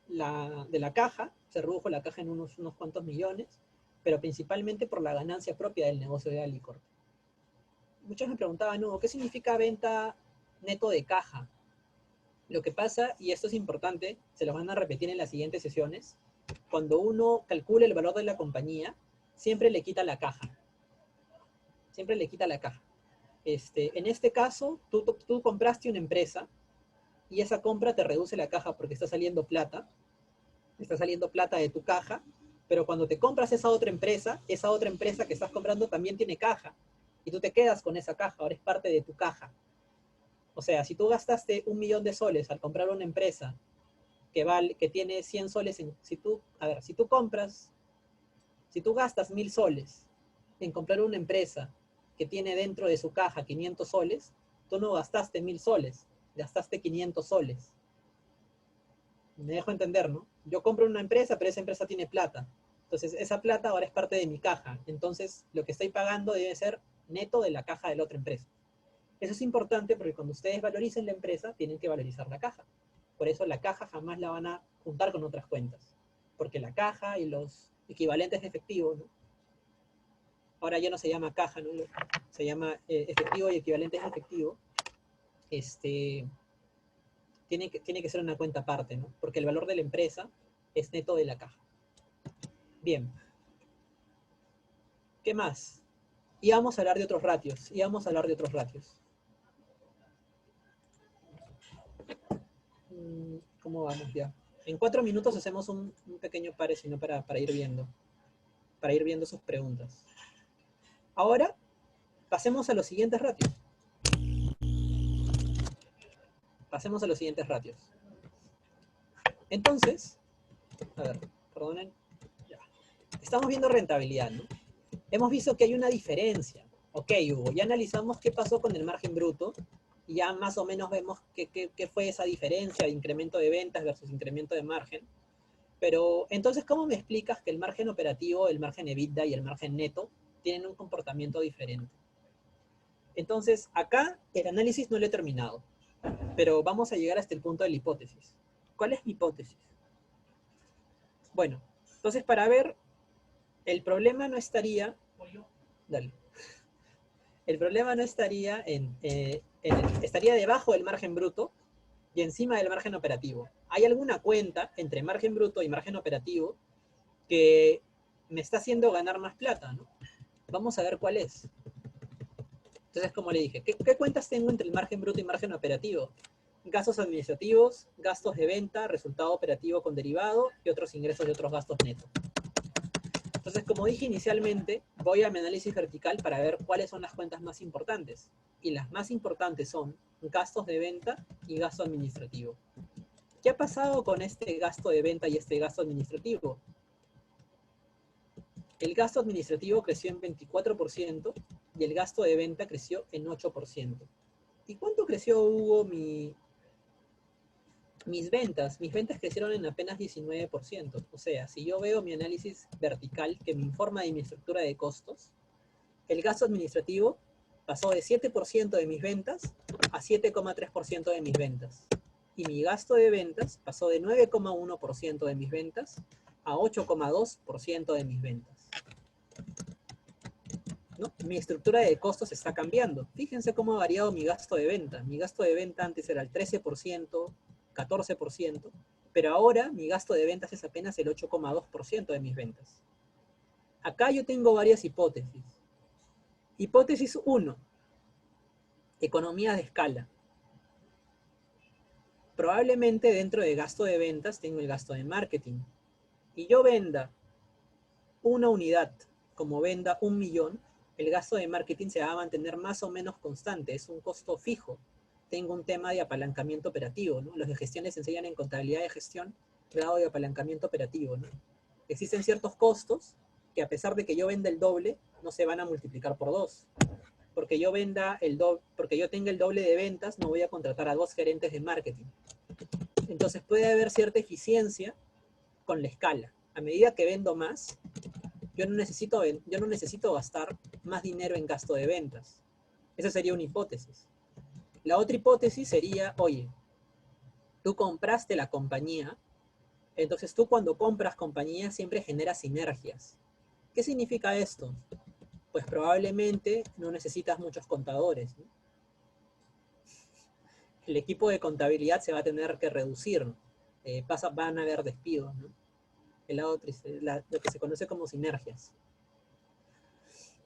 la caja, se redujo la caja en unos cuantos millones, pero principalmente por la ganancia propia del negocio de Alicorp. Muchos me preguntaban, no, ¿qué significa venta neto de caja? Lo que pasa, y esto es importante, se lo van a repetir en las siguientes sesiones, cuando uno calcula el valor de la compañía, siempre le quita la caja. Siempre le quita la caja. En este caso, tú compraste una empresa y esa compra te reduce la caja porque está saliendo plata de tu caja, pero cuando te compras esa otra empresa que estás comprando también tiene caja y tú te quedas con esa caja, ahora es parte de tu caja. O sea, si tú gastaste 1.000.000 de soles al comprar una empresa que tiene 100 soles, si tú gastas 1.000 soles en comprar una empresa que tiene dentro de su caja 500 soles, tú no gastaste 1.000 soles, gastaste 500 soles. Me dejo entender, ¿no? Yo compro una empresa, pero esa empresa tiene plata. Entonces, esa plata ahora es parte de mi caja. Entonces, lo que estoy pagando debe ser neto de la caja de la otra empresa. Eso es importante porque cuando ustedes valoricen la empresa, tienen que valorizar la caja. Por eso la caja jamás la van a juntar con otras cuentas. Porque la caja y los equivalentes de efectivo, ¿no? Ahora ya no se llama caja, ¿no? Se llama efectivo y equivalentes de efectivo. Tiene que ser una cuenta aparte, ¿no? Porque el valor de la empresa es neto de la caja. Bien. ¿Qué más? Y vamos a hablar de otros ratios. ¿Cómo vamos ya? En 4 minutos hacemos un pequeño pare, sino para ir viendo sus preguntas. Ahora, pasemos a los siguientes ratios. pasemos a los siguientes ratios. Entonces, a ver, perdonen. Ya. Estamos viendo rentabilidad, ¿no? Hemos visto que hay una diferencia. Ok, Hugo, ya analizamos qué pasó con el margen bruto y ya más o menos vemos qué fue esa diferencia de incremento de ventas versus incremento de margen. Pero entonces, ¿cómo me explicas que el margen operativo, el margen EBITDA y el margen neto tienen un comportamiento diferente? Entonces, acá el análisis no lo he terminado, pero vamos a llegar hasta el punto de la hipótesis. ¿Cuál es mi hipótesis? Bueno, entonces para ver, el problema no estaría... Dale. El problema no estaría estaría debajo del margen bruto y encima del margen operativo. Hay alguna cuenta entre margen bruto y margen operativo que me está haciendo ganar más plata, ¿no? Vamos a ver cuál es. Entonces, como le dije, ¿qué cuentas tengo entre el margen bruto y margen operativo? Gastos administrativos, gastos de venta, resultado operativo con derivado y otros ingresos y otros gastos netos. Entonces, como dije inicialmente, voy a mi análisis vertical para ver cuáles son las cuentas más importantes. Y las más importantes son gastos de venta y gasto administrativo. ¿Qué ha pasado con este gasto de venta y este gasto administrativo? El gasto administrativo creció en 24% y el gasto de venta creció en 8%. ¿Y cuánto creció, Hugo, mis ventas? Mis ventas crecieron en apenas 19%. O sea, si yo veo mi análisis vertical que me informa de mi estructura de costos, el gasto administrativo pasó de 7% de mis ventas a 7,3% de mis ventas. Y mi gasto de ventas pasó de 9,1% de mis ventas a 8,2% de mis ventas. ¿No? Mi estructura de costos está cambiando. Fíjense cómo ha variado mi gasto de venta. Mi gasto de venta antes era el 13%, 14%, pero ahora mi gasto de ventas es apenas el 8,2% de mis ventas. Acá yo tengo varias hipótesis. Hipótesis 1, economía de escala. Probablemente dentro de gasto de ventas tengo el gasto de marketing. Y yo venda una unidad como venda 1.000.000, el gasto de marketing se va a mantener más o menos constante, es un costo fijo. Tengo un tema de apalancamiento operativo, ¿no? Los de gestión les enseñan en contabilidad de gestión grado de apalancamiento operativo, ¿no? Existen ciertos costos que a pesar de que yo venda el doble, no se van a multiplicar por 2. Porque yo tenga el doble de ventas, no voy a contratar a 2 gerentes de marketing. Entonces puede haber cierta eficiencia con la escala. A medida que vendo más, yo no necesito gastar más dinero en gasto de ventas. Esa sería una hipótesis. La otra hipótesis sería, oye, tú compraste la compañía, entonces tú cuando compras compañía siempre generas sinergias. ¿Qué significa esto? Pues probablemente no necesitas muchos contadores, ¿no? El equipo de contabilidad se va a tener que reducir, ¿no? Van a haber despidos, ¿no? Lo que se conoce como sinergias.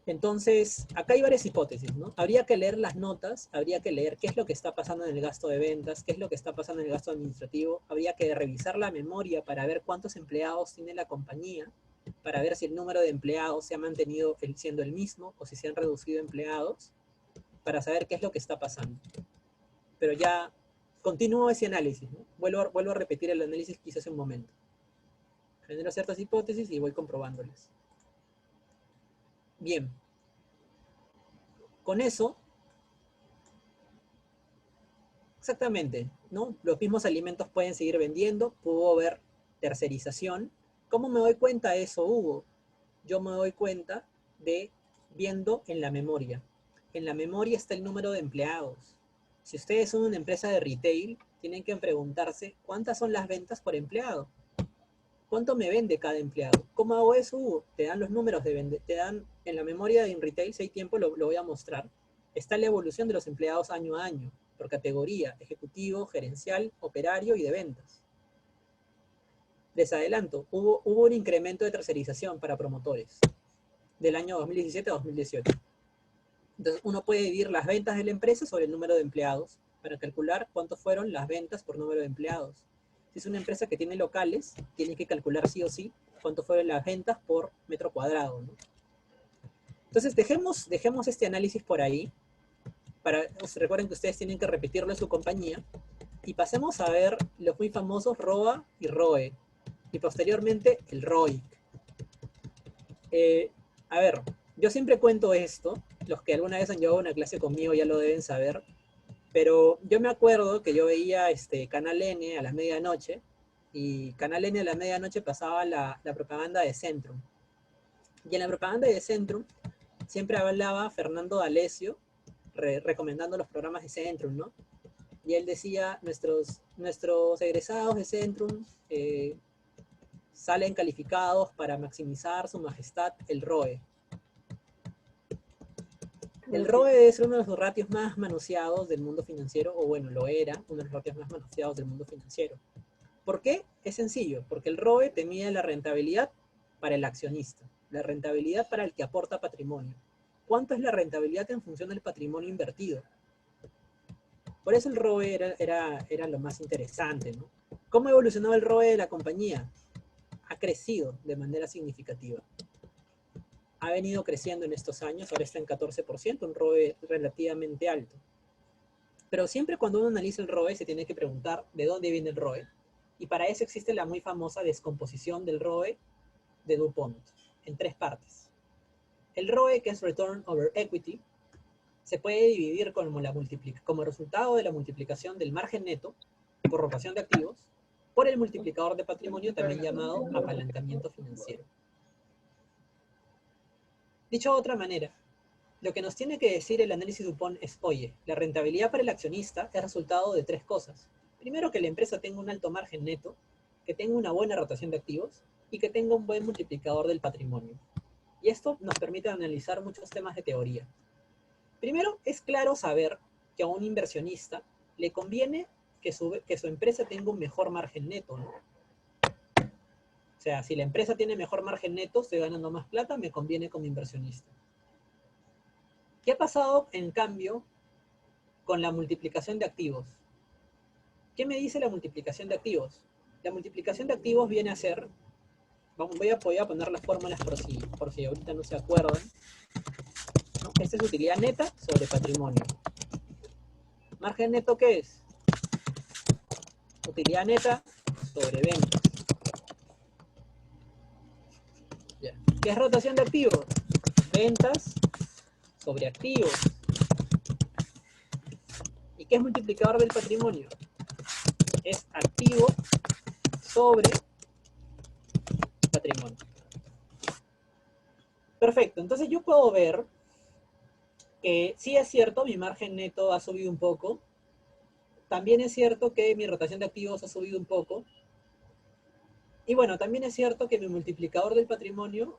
Entonces, acá hay varias hipótesis, ¿no? Habría que leer las notas, habría que leer qué es lo que está pasando en el gasto de ventas, qué es lo que está pasando en el gasto administrativo, habría que revisar la memoria para ver cuántos empleados tiene la compañía, para ver si el número de empleados se ha mantenido siendo el mismo o si se han reducido empleados, para saber qué es lo que está pasando. Pero ya continúo ese análisis, ¿no? Vuelvo a repetir el análisis que hice hace un momento. Genero ciertas hipótesis y voy comprobándolas. Bien. Con eso, exactamente, ¿no? Los mismos alimentos pueden seguir vendiendo, pudo haber tercerización. ¿Cómo me doy cuenta de eso, Hugo? Yo me doy cuenta viendo en la memoria. En la memoria está el número de empleados. Si ustedes son una empresa de retail, tienen que preguntarse cuántas son las ventas por empleado. ¿Cuánto me vende cada empleado? ¿Cómo hago eso, Hugo? Te dan los números de vender, te dan en la memoria de retail, si hay tiempo lo voy a mostrar. Está la evolución de los empleados año a año, por categoría, ejecutivo, gerencial, operario y de ventas. Les adelanto, hubo un incremento de tercerización para promotores del año 2017 a 2018. Entonces uno puede dividir las ventas de la empresa sobre el número de empleados para calcular cuánto fueron las ventas por número de empleados. Si es una empresa que tiene locales, tiene que calcular sí o sí cuánto fueron las ventas por metro cuadrado, ¿no? Entonces dejemos este análisis por ahí. Recuerden que ustedes tienen que repetirlo en su compañía. Y pasemos a ver los muy famosos ROA y ROE. Y posteriormente el ROIC. A ver, yo siempre cuento esto. Los que alguna vez han llevado una clase conmigo ya lo deben saber. Pero yo me acuerdo que yo veía Canal N a la medianoche. Y Canal N a la medianoche pasaba la propaganda de Centrum. Y en la propaganda de Centrum siempre hablaba Fernando D'Alessio recomendando los programas de Centrum, ¿no? Y él decía, nuestros egresados de Centrum salen calificados para maximizar su majestad el ROE. El ROE es uno de los ratios más manoseados del mundo financiero, o bueno, lo era, uno de los ratios más manoseados del mundo financiero. ¿Por qué? Es sencillo, porque el ROE te mide la rentabilidad para el accionista, la rentabilidad para el que aporta patrimonio. ¿Cuánto es la rentabilidad en función del patrimonio invertido? Por eso el ROE era lo más interesante, ¿no? ¿Cómo ha evolucionado el ROE de la compañía? Ha crecido de manera significativa. Ha venido creciendo en estos años, ahora está en 14%, un ROE relativamente alto. Pero siempre cuando uno analiza el ROE se tiene que preguntar de dónde viene el ROE. Y para eso existe la muy famosa descomposición del ROE de DuPont, en 3 partes. El ROE, que es Return Over Equity, se puede dividir como resultado de la multiplicación del margen neto por rotación de activos por el multiplicador de patrimonio, también llamado apalancamiento financiero. Dicho de otra manera, lo que nos tiene que decir el análisis DuPont es, oye, la rentabilidad para el accionista es resultado de 3 cosas. Primero, que la empresa tenga un alto margen neto, que tenga una buena rotación de activos y que tenga un buen multiplicador del patrimonio. Y esto nos permite analizar muchos temas de teoría. Primero, es claro saber que a un inversionista le conviene que su empresa tenga un mejor margen neto, ¿no? O sea, si la empresa tiene mejor margen neto, estoy ganando más plata, me conviene como inversionista. ¿Qué ha pasado, en cambio, con la multiplicación de activos? ¿Qué me dice la multiplicación de activos? La multiplicación de activos viene a ser, voy a poner las fórmulas por si ahorita no se acuerdan, ¿no? Esta es utilidad neta sobre patrimonio. ¿Margen neto qué es? Utilidad neta sobre ventas. ¿Qué es rotación de activos? Ventas sobre activos. ¿Y qué es multiplicador del patrimonio? Es activo sobre patrimonio. Perfecto, entonces yo puedo ver que sí es cierto, mi margen neto ha subido un poco. También es cierto que mi rotación de activos ha subido un poco. Y bueno, también es cierto que mi multiplicador del patrimonio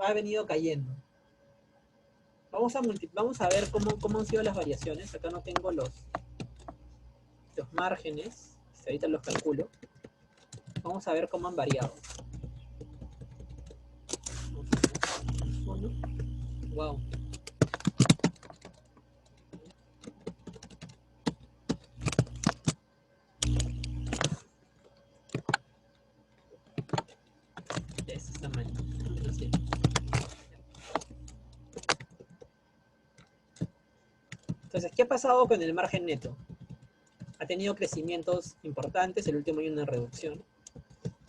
ha venido cayendo. Vamos a ver cómo han sido las variaciones. Acá no tengo los márgenes. Ahorita los calculo. Vamos a ver cómo han variado. Wow. Está mal. Entonces, ¿qué ha pasado con el margen neto? Ha tenido crecimientos importantes, el último año una reducción.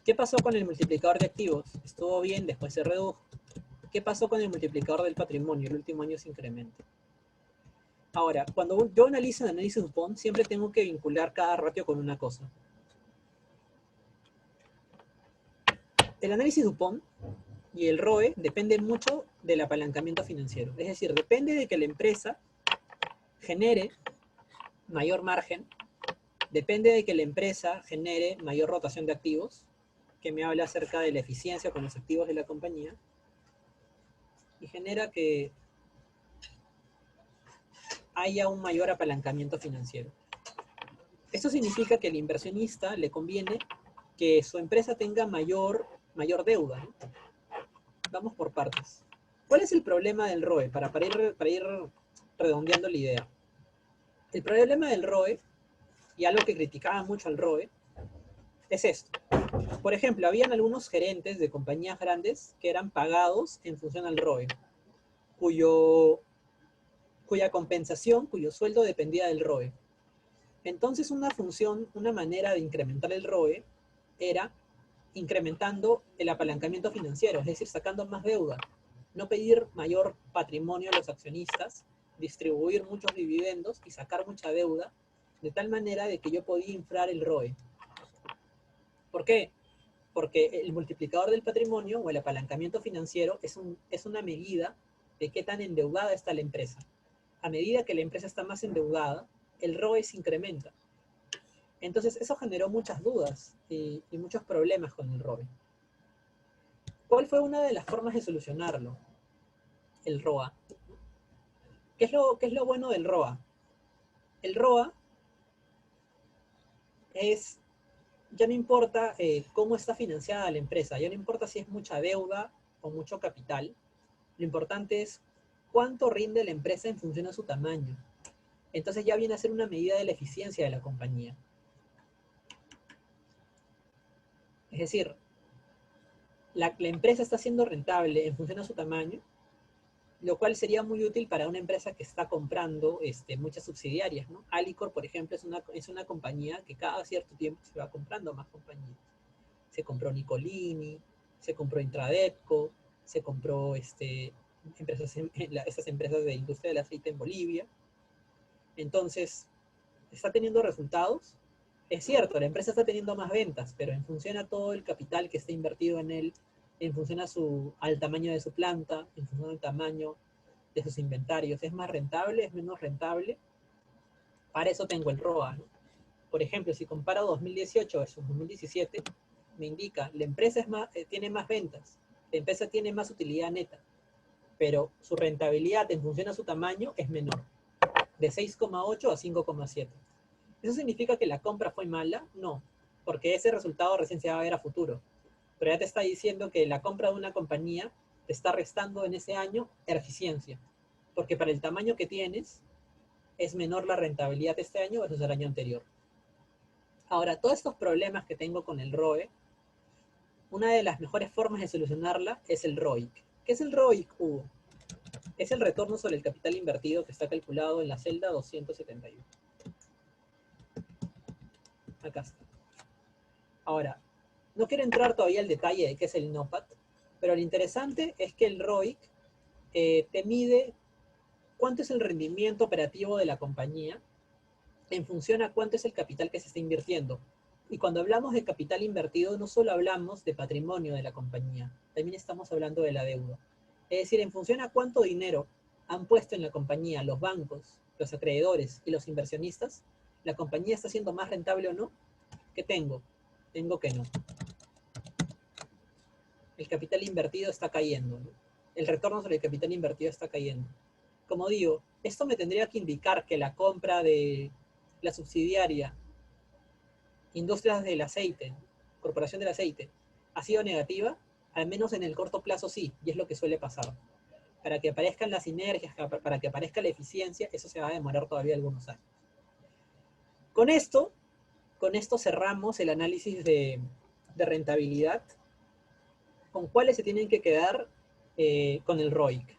¿Qué pasó con el multiplicador de activos? Estuvo bien, después se redujo. ¿Qué pasó con el multiplicador del patrimonio? El último año se incrementa. Ahora, cuando yo analizo el análisis DuPont, siempre tengo que vincular cada ratio con una cosa. El análisis DuPont y el ROE depende mucho del apalancamiento financiero. Es decir, depende de que la empresa genere mayor margen, depende de que la empresa genere mayor rotación de activos, que me habla acerca de la eficiencia con los activos de la compañía, y genera que haya un mayor apalancamiento financiero. Esto significa que al inversionista le conviene que su empresa tenga mayor deuda, ¿no? Vamos por partes. ¿Cuál es el problema del ROE? Para ir redondeando la idea. El problema del ROE, y algo que criticaba mucho al ROE, es esto. Por ejemplo, habían algunos gerentes de compañías grandes que eran pagados en función al ROE, cuya compensación, cuyo sueldo dependía del ROE. Entonces una manera de incrementar el ROE era incrementando el apalancamiento financiero, es decir, sacando más deuda, no pedir mayor patrimonio a los accionistas, distribuir muchos dividendos y sacar mucha deuda, de tal manera de que yo podía inflar el ROE. ¿Por qué? Porque el multiplicador del patrimonio o el apalancamiento financiero es una medida de qué tan endeudada está la empresa. A medida que la empresa está más endeudada, el ROE se incrementa. Entonces, eso generó muchas dudas y muchos problemas con el ROE. ¿Cuál fue una de las formas de solucionarlo? El ROA. ¿Qué es lo bueno del ROA? El ROA es, ya no importa cómo está financiada la empresa, ya no importa si es mucha deuda o mucho capital, lo importante es cuánto rinde la empresa en función a su tamaño. Entonces ya viene a ser una medida de la eficiencia de la compañía. Es decir, la empresa está siendo rentable en función a su tamaño, lo cual sería muy útil para una empresa que está comprando muchas subsidiarias, ¿no? Alicor, por ejemplo, es una compañía que cada cierto tiempo se va comprando más compañías. Se compró Nicolini, se compró Intradepco, se compró estas empresas de industria del aceite en Bolivia. Entonces, ¿está teniendo resultados? Es cierto, la empresa está teniendo más ventas, pero en función a todo el capital que está invertido en él, en función al tamaño de su planta, en función al tamaño de sus inventarios, ¿es más rentable? ¿Es menos rentable? Para eso tengo el ROA, ¿no? Por ejemplo, si comparo 2018 versus 2017, me indica, la empresa tiene más ventas, la empresa tiene más utilidad neta, pero su rentabilidad en función a su tamaño es menor, de 6,8 a 5,7. ¿Eso significa que la compra fue mala? No, porque ese resultado recién se va a ver a futuro. Pero ya te está diciendo que la compra de una compañía te está restando en ese año eficiencia, porque para el tamaño que tienes es menor la rentabilidad de este año versus el año anterior. Ahora, todos estos problemas que tengo con el ROE, una de las mejores formas de solucionarla es el ROIC. ¿Qué es el ROIC, Hugo? Es el retorno sobre el capital invertido que está calculado en la celda 271. Acá está. Ahora, no quiero entrar todavía al detalle de qué es el NOPAT, pero lo interesante es que el ROIC te mide cuánto es el rendimiento operativo de la compañía en función a cuánto es el capital que se está invirtiendo. Y cuando hablamos de capital invertido, no solo hablamos de patrimonio de la compañía, también estamos hablando de la deuda. Es decir, en función a cuánto dinero han puesto en la compañía los bancos, los acreedores y los inversionistas, ¿la compañía está siendo más rentable o no? ¿Qué tengo? Tengo que no. El capital invertido está cayendo, ¿no? El retorno sobre el capital invertido está cayendo. Como digo, esto me tendría que indicar que la compra de la subsidiaria Industrias del Aceite, Corporación del Aceite, ha sido negativa, al menos en el corto plazo sí, y es lo que suele pasar. Para que aparezcan las sinergias, para que aparezca la eficiencia, eso se va a demorar todavía algunos años. Con esto cerramos el análisis de rentabilidad. ¿Con cuáles se tienen que quedar? Con el ROIC.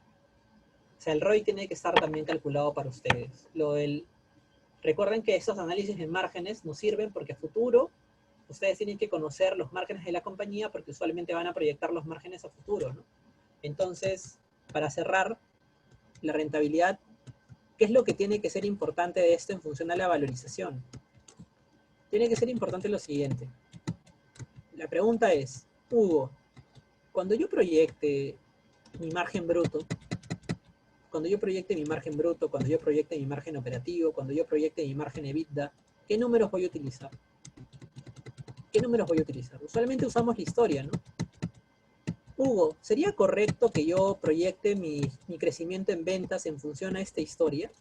O sea, el ROIC tiene que estar también calculado para ustedes. Recuerden que estos análisis de márgenes nos sirven porque a futuro ustedes tienen que conocer los márgenes de la compañía porque usualmente van a proyectar los márgenes a futuro, ¿no? Entonces, para cerrar, la rentabilidad, ¿qué es lo que tiene que ser importante de esto en función a la valorización? Tiene que ser importante lo siguiente. La pregunta es, Hugo, cuando yo proyecte mi margen bruto, cuando yo proyecte mi margen bruto, cuando yo proyecte mi margen operativo, cuando yo proyecte mi margen EBITDA, ¿qué números voy a utilizar? ¿Qué números voy a utilizar? Usualmente usamos la historia, ¿no? Hugo, ¿sería correcto que yo proyecte mi crecimiento en ventas en función a esta historia?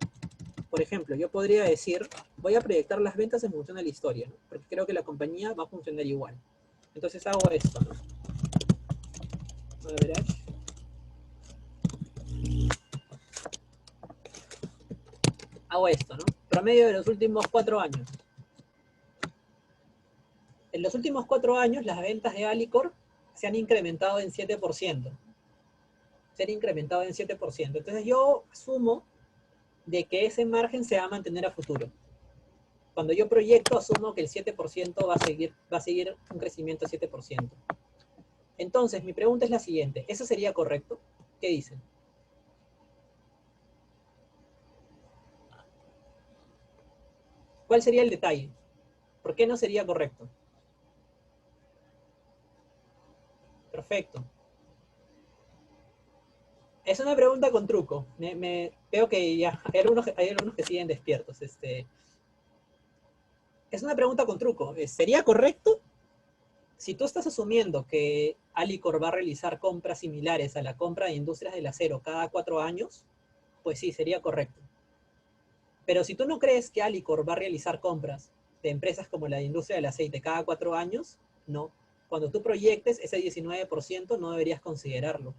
Por ejemplo, yo podría decir, voy a proyectar las ventas en función a la historia, ¿no? Porque creo que la compañía va a funcionar igual. Entonces hago esto, ¿no? Average. Hago esto, ¿no? Promedio de los últimos 4 años. En los últimos 4 años, las ventas de Alicor se han incrementado en 7%. Se han incrementado en 7%. Entonces yo asumo de que ese margen se va a mantener a futuro. Cuando yo proyecto, asumo que el 7% va a seguir un crecimiento de 7%. Entonces, mi pregunta es la siguiente. ¿Eso sería correcto? ¿Qué dicen? ¿Cuál sería el detalle? ¿Por qué no sería correcto? Perfecto. Es una pregunta con truco. Veo que ya hay algunos que siguen despiertos. Es una pregunta con truco. ¿Sería correcto? Si tú estás asumiendo que Alicor va a realizar compras similares a la compra de Industrias del Acero cada 4 años, pues sí, sería correcto. Pero si tú no crees que Alicor va a realizar compras de empresas como la de Industria del Aceite cada 4 años, no. Cuando tú proyectes ese 19% no deberías considerarlo.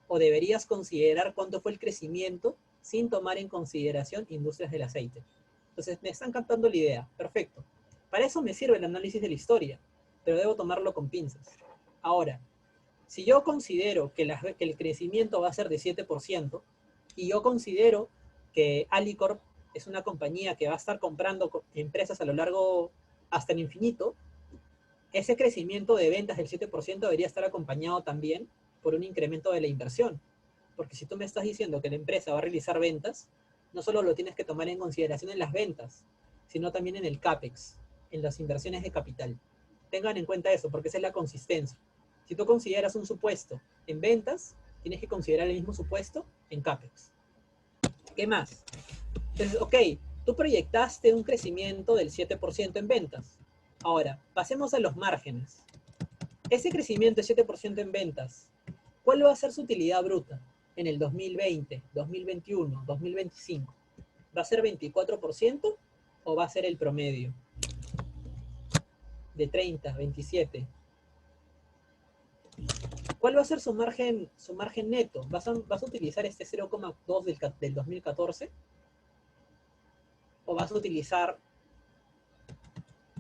O deberías considerar cuánto fue el crecimiento sin tomar en consideración Industrias del Aceite. Entonces, me están captando la idea. Perfecto. Para eso me sirve el análisis de la historia, pero debo tomarlo con pinzas. Ahora, si yo considero que el crecimiento va a ser de 7%, y yo considero que Alicorp es una compañía que va a estar comprando empresas a lo largo hasta el infinito, ese crecimiento de ventas del 7% debería estar acompañado también por un incremento de la inversión. Porque si tú me estás diciendo que la empresa va a realizar ventas, no solo lo tienes que tomar en consideración en las ventas, sino también en el CAPEX, en las inversiones de capital. Tengan en cuenta eso, porque esa es la consistencia. Si tú consideras un supuesto en ventas, tienes que considerar el mismo supuesto en CAPEX. ¿Qué más? Entonces, ok, tú proyectaste un crecimiento del 7% en ventas. Ahora, pasemos a los márgenes. Ese crecimiento de 7% en ventas, ¿cuál va a ser su utilidad bruta en el 2020, 2021, 2025? ¿Va a ser 24% o va a ser el promedio de 30, 27? ¿Cuál va a ser su margen neto? ¿Vas a utilizar este 0,2 del 2014? ¿O vas a utilizar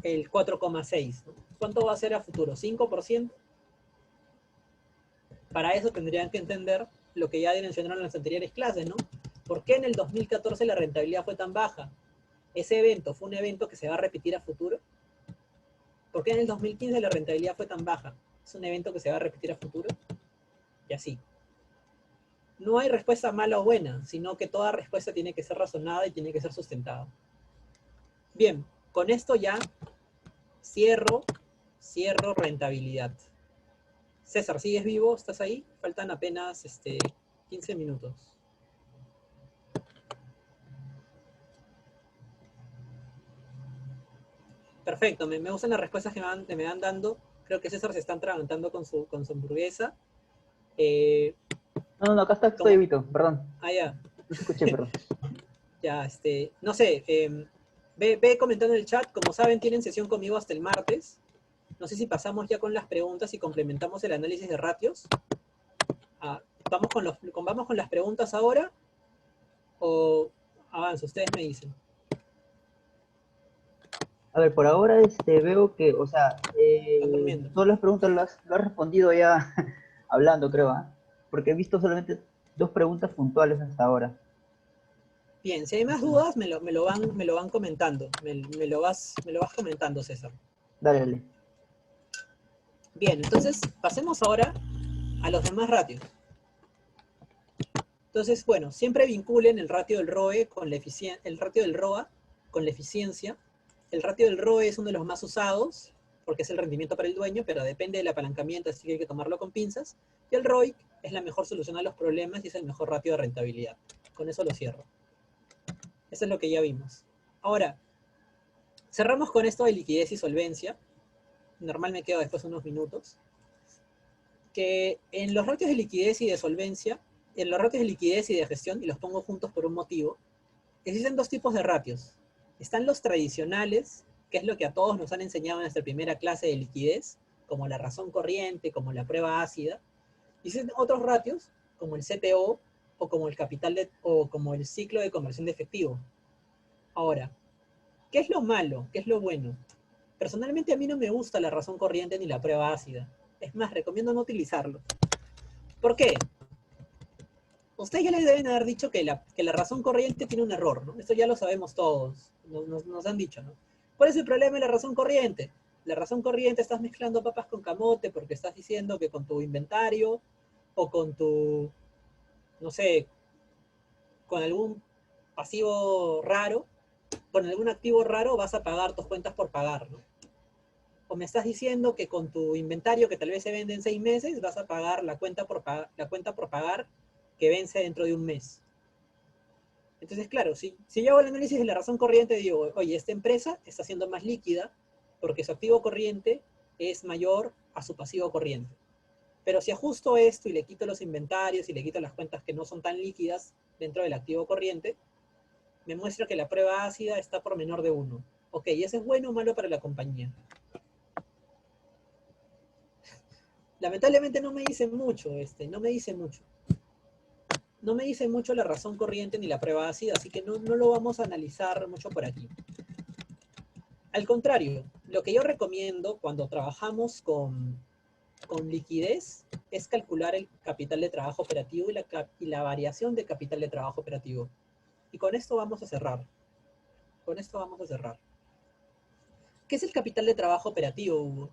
el 4,6? ¿No? ¿Cuánto va a ser a futuro? ¿5%? Para eso tendrían que entender lo que ya mencionaron en las anteriores clases, ¿no? ¿Por qué en el 2014 la rentabilidad fue tan baja? ¿Ese evento fue un evento que se va a repetir a futuro? ¿Por qué en el 2015 la rentabilidad fue tan baja? ¿Es un evento que se va a repetir a futuro? Y así. No hay respuesta mala o buena, sino que toda respuesta tiene que ser razonada y tiene que ser sustentada. Bien, con esto ya cierro rentabilidad. César, ¿sigues vivo? ¿Estás ahí? Faltan apenas 15 minutos. Perfecto, me gustan las respuestas que me van dando. Creo que César se está atragantando con su hamburguesa. No, acá estoy, Vito, perdón. Ah, ya. No te escuché, perdón. Ya, no sé, ve comentando en el chat. Como saben, tienen sesión conmigo hasta el martes. No sé si pasamos ya con las preguntas y complementamos el análisis de ratios. ¿Vamos con las preguntas ahora? ¿O avanzo? Ustedes me dicen. A ver, por ahora veo que, o sea, todas las preguntas lo has respondido ya hablando, creo, ¿eh? Porque he visto solamente 2 preguntas puntuales hasta ahora. Bien, si hay más dudas, me lo van comentando. Me lo vas comentando, César. Dale. Bien, entonces pasemos ahora a los demás ratios. Entonces, bueno, siempre vinculen el ratio del ROE con el ratio del ROA con la eficiencia. El ratio del ROE es uno de los más usados, porque es el rendimiento para el dueño, pero depende del apalancamiento, así que hay que tomarlo con pinzas. Y el ROIC es la mejor solución a los problemas y es el mejor ratio de rentabilidad. Con eso lo cierro. Eso es lo que ya vimos. Ahora, cerramos con esto de liquidez y solvencia. Normal me quedo después unos minutos. Que en los ratios de liquidez y de solvencia, en los ratios de liquidez y de gestión, y los pongo juntos por un motivo, existen 2 tipos de ratios. Están los tradicionales, que es lo que a todos nos han enseñado en nuestra primera clase de liquidez, como la razón corriente, como la prueba ácida. Y existen otros ratios, como el CTO, o como el o como el ciclo de conversión de efectivo. Ahora, ¿qué es lo malo? ¿Qué es lo bueno? Personalmente a mí no me gusta la razón corriente ni la prueba ácida. Es más, recomiendo no utilizarlo. ¿Por qué? Ustedes ya les deben haber dicho que la razón corriente tiene un error, ¿no? Esto ya lo sabemos todos. Nos han dicho, ¿no? ¿Cuál es el problema de la razón corriente? La razón corriente estás mezclando papas con camote porque estás diciendo que con tu inventario o con tu, no sé, con algún pasivo raro, con algún activo raro vas a pagar tus cuentas por pagar, ¿no? O me estás diciendo que con tu inventario que tal vez se vende en 6 meses vas a pagar la cuenta por pagar que vence dentro de un mes. Entonces, claro, si yo hago el análisis de la razón corriente, digo, oye, esta empresa está siendo más líquida porque su activo corriente es mayor a su pasivo corriente. Pero si ajusto esto y le quito los inventarios y le quito las cuentas que no son tan líquidas dentro del activo corriente, me muestra que la prueba ácida está por menor de 1. Ok, ¿y eso es bueno o malo para la compañía? Lamentablemente no me dice mucho, no me dice mucho. No me dice mucho la razón corriente ni la prueba ácida, así que no lo vamos a analizar mucho por aquí. Al contrario, lo que yo recomiendo cuando trabajamos con liquidez es calcular el capital de trabajo operativo y la variación de capital de trabajo operativo. Y con esto vamos a cerrar. Con esto vamos a cerrar. ¿Qué es el capital de trabajo operativo, Hugo?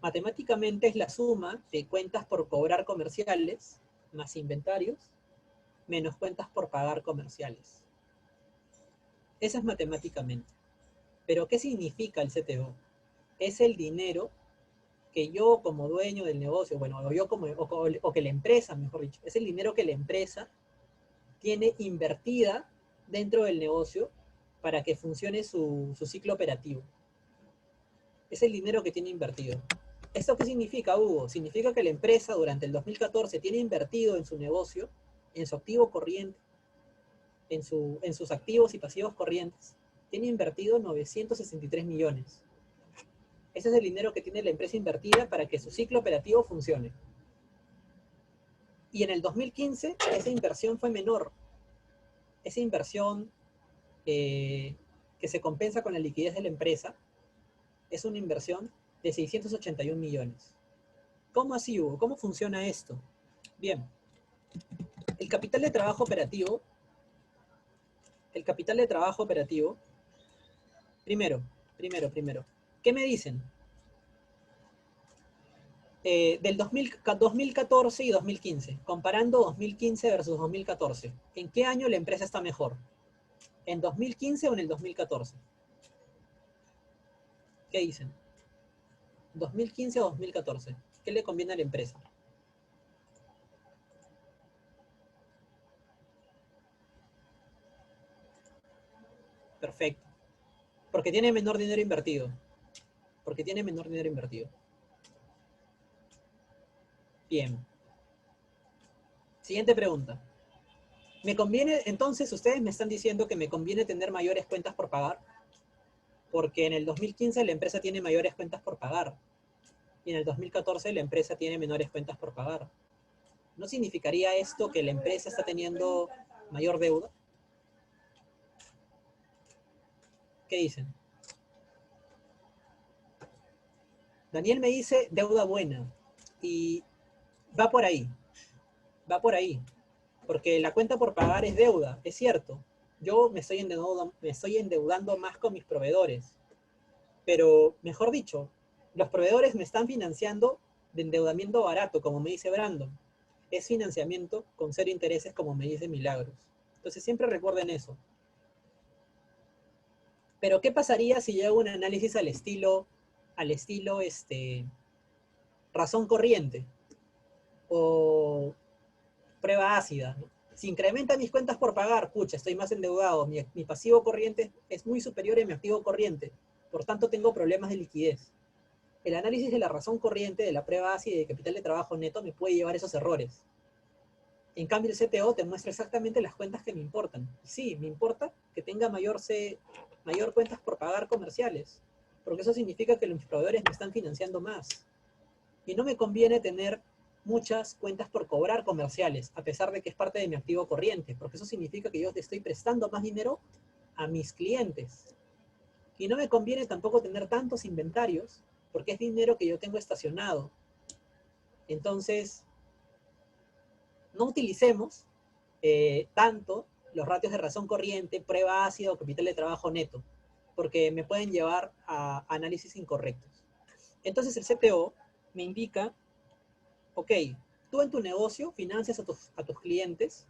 Matemáticamente es la suma de cuentas por cobrar comerciales más inventarios menos cuentas por pagar comerciales. Eso es matemáticamente. Pero ¿qué significa el CTO? Es el dinero que yo como dueño del negocio, bueno, o yo como, o que la empresa, mejor dicho, es el dinero que la empresa tiene invertida dentro del negocio para que funcione su ciclo operativo. Es el dinero que tiene invertido. ¿Esto qué significa, Hugo? Significa que la empresa durante el 2014 tiene invertido en su negocio, en su activo corriente, en sus activos y pasivos corrientes, tiene invertido 963 millones. Ese es el dinero que tiene la empresa invertida para que su ciclo operativo funcione. Y en el 2015 esa inversión fue menor. Esa inversión que se compensa con la liquidez de la empresa es una inversión de 681 millones. ¿Cómo así, Hugo? ¿Cómo funciona esto? Bien, el capital de trabajo operativo, primero, ¿qué me dicen? Del 2014 y 2015, comparando 2015 versus 2014, ¿en qué año la empresa está mejor? ¿En 2015 o en el 2014? ¿Qué dicen? ¿2015 o 2014? ¿Qué le conviene a la empresa? Perfecto. Porque tiene menor dinero invertido. Porque tiene menor dinero invertido. Bien. Siguiente pregunta. ¿Me conviene, entonces ustedes me están diciendo que me conviene tener mayores cuentas por pagar? Porque en el 2015 la empresa tiene mayores cuentas por pagar. Y en el 2014 la empresa tiene menores cuentas por pagar. ¿No significaría esto que la empresa está teniendo mayor deuda? ¿Qué dicen? Daniel me dice deuda buena. Y va por ahí. Va por ahí. Porque la cuenta por pagar es deuda, es cierto. Yo me estoy endeudando más con mis proveedores. Pero, mejor dicho, los proveedores me están financiando de endeudamiento barato, como me dice Brandon. Es financiamiento con cero intereses, como me dice Milagros. Entonces siempre recuerden eso. Pero ¿qué pasaría si yo hago un análisis al estilo razón corriente o prueba ácida, ¿no? Si incrementa mis cuentas por pagar, pucha, estoy más endeudado, mi pasivo corriente es muy superior a mi activo corriente, por tanto tengo problemas de liquidez. El análisis de la razón corriente, de la prueba ácida y de capital de trabajo neto me puede llevar a esos errores. En cambio, el CTO te muestra exactamente las cuentas que me importan. Sí, me importa que tenga mayor cuentas por pagar comerciales, porque eso significa que los proveedores me están financiando más. Y no me conviene tener muchas cuentas por cobrar comerciales, a pesar de que es parte de mi activo corriente, porque eso significa que yo te estoy prestando más dinero a mis clientes. Y no me conviene tampoco tener tantos inventarios, porque es dinero que yo tengo estacionado. Entonces, no utilicemos tanto los ratios de razón corriente, prueba ácida o capital de trabajo neto, porque me pueden llevar a análisis incorrectos. Entonces el CTO me indica, ok, tú en tu negocio financias a tus clientes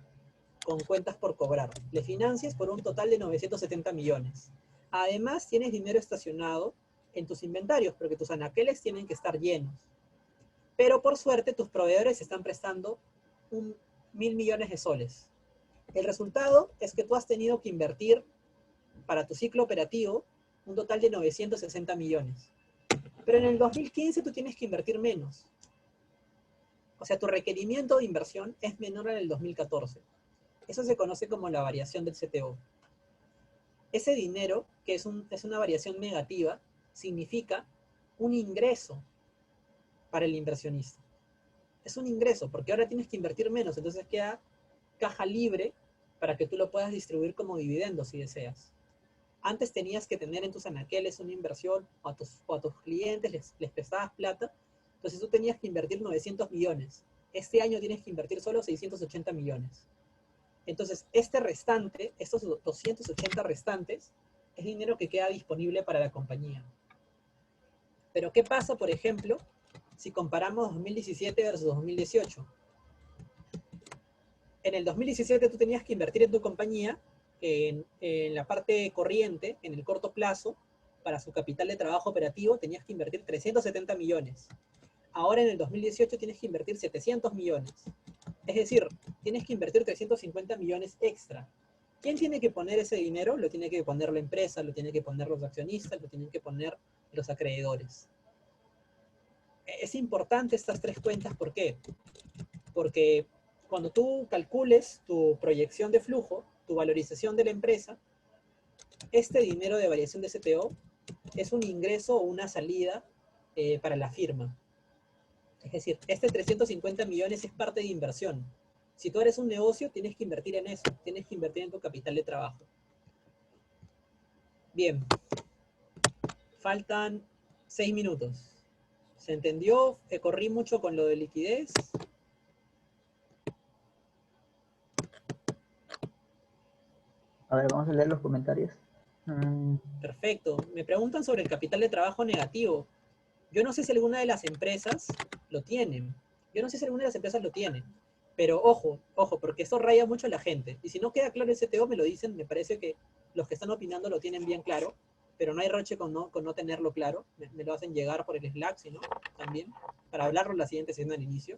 con cuentas por cobrar. Le financias por un total de 970 millones. Además, tienes dinero estacionado en tus inventarios, porque tus anaqueles tienen que estar llenos. Pero por suerte, tus proveedores están prestando 1.000 millones de soles. El resultado es que tú has tenido que invertir para tu ciclo operativo un total de 960 millones. Pero en el 2015 tú tienes que invertir menos. O sea, tu requerimiento de inversión es menor en el 2014. Eso se conoce como la variación del CTO. Ese dinero, que es una variación negativa, significa un ingreso para el inversionista. Es un ingreso, porque ahora tienes que invertir menos, entonces queda caja libre para que tú lo puedas distribuir como dividendo si deseas. Antes tenías que tener en tus anaqueles una inversión, o a tus clientes les prestabas plata, entonces tú tenías que invertir 900 millones. Este año tienes que invertir solo 680 millones. Entonces, este restante, estos 280 restantes, es dinero que queda disponible para la compañía. Pero, ¿qué pasa, por ejemplo, si comparamos 2017 versus 2018? En el 2017 tú tenías que invertir en tu compañía en la parte corriente, en el corto plazo, para su capital de trabajo operativo, tenías que invertir 370 millones. Ahora en el 2018 tienes que invertir 700 millones. Es decir, tienes que invertir 350 millones extra. ¿Quién tiene que poner ese dinero? Lo tiene que poner la empresa, lo tienen que poner los accionistas, lo tienen que poner los acreedores. Es importante estas tres cuentas, ¿por qué? Porque cuando tú calcules tu proyección de flujo, tu valorización de la empresa, este dinero de variación de CTO es un ingreso o una salida para la firma. Es decir, este 350 millones es parte de inversión. Si tú eres un negocio, tienes que invertir en eso, tienes que invertir en tu capital de trabajo. Bien, faltan 6 minutos. ¿Se entendió? Corrí mucho con lo de liquidez. A ver, vamos a leer los comentarios. Perfecto. Me preguntan sobre el capital de trabajo negativo. Yo no sé si alguna de las empresas lo tienen. Pero ojo, porque eso raya mucho a la gente. Y si no queda claro el CTO, me lo dicen. Me parece que los que están opinando lo tienen bien claro, pero no hay roche con no tenerlo claro. Me lo hacen llegar por el Slack, si no, también, para hablarlo en la siguiente sesión al inicio.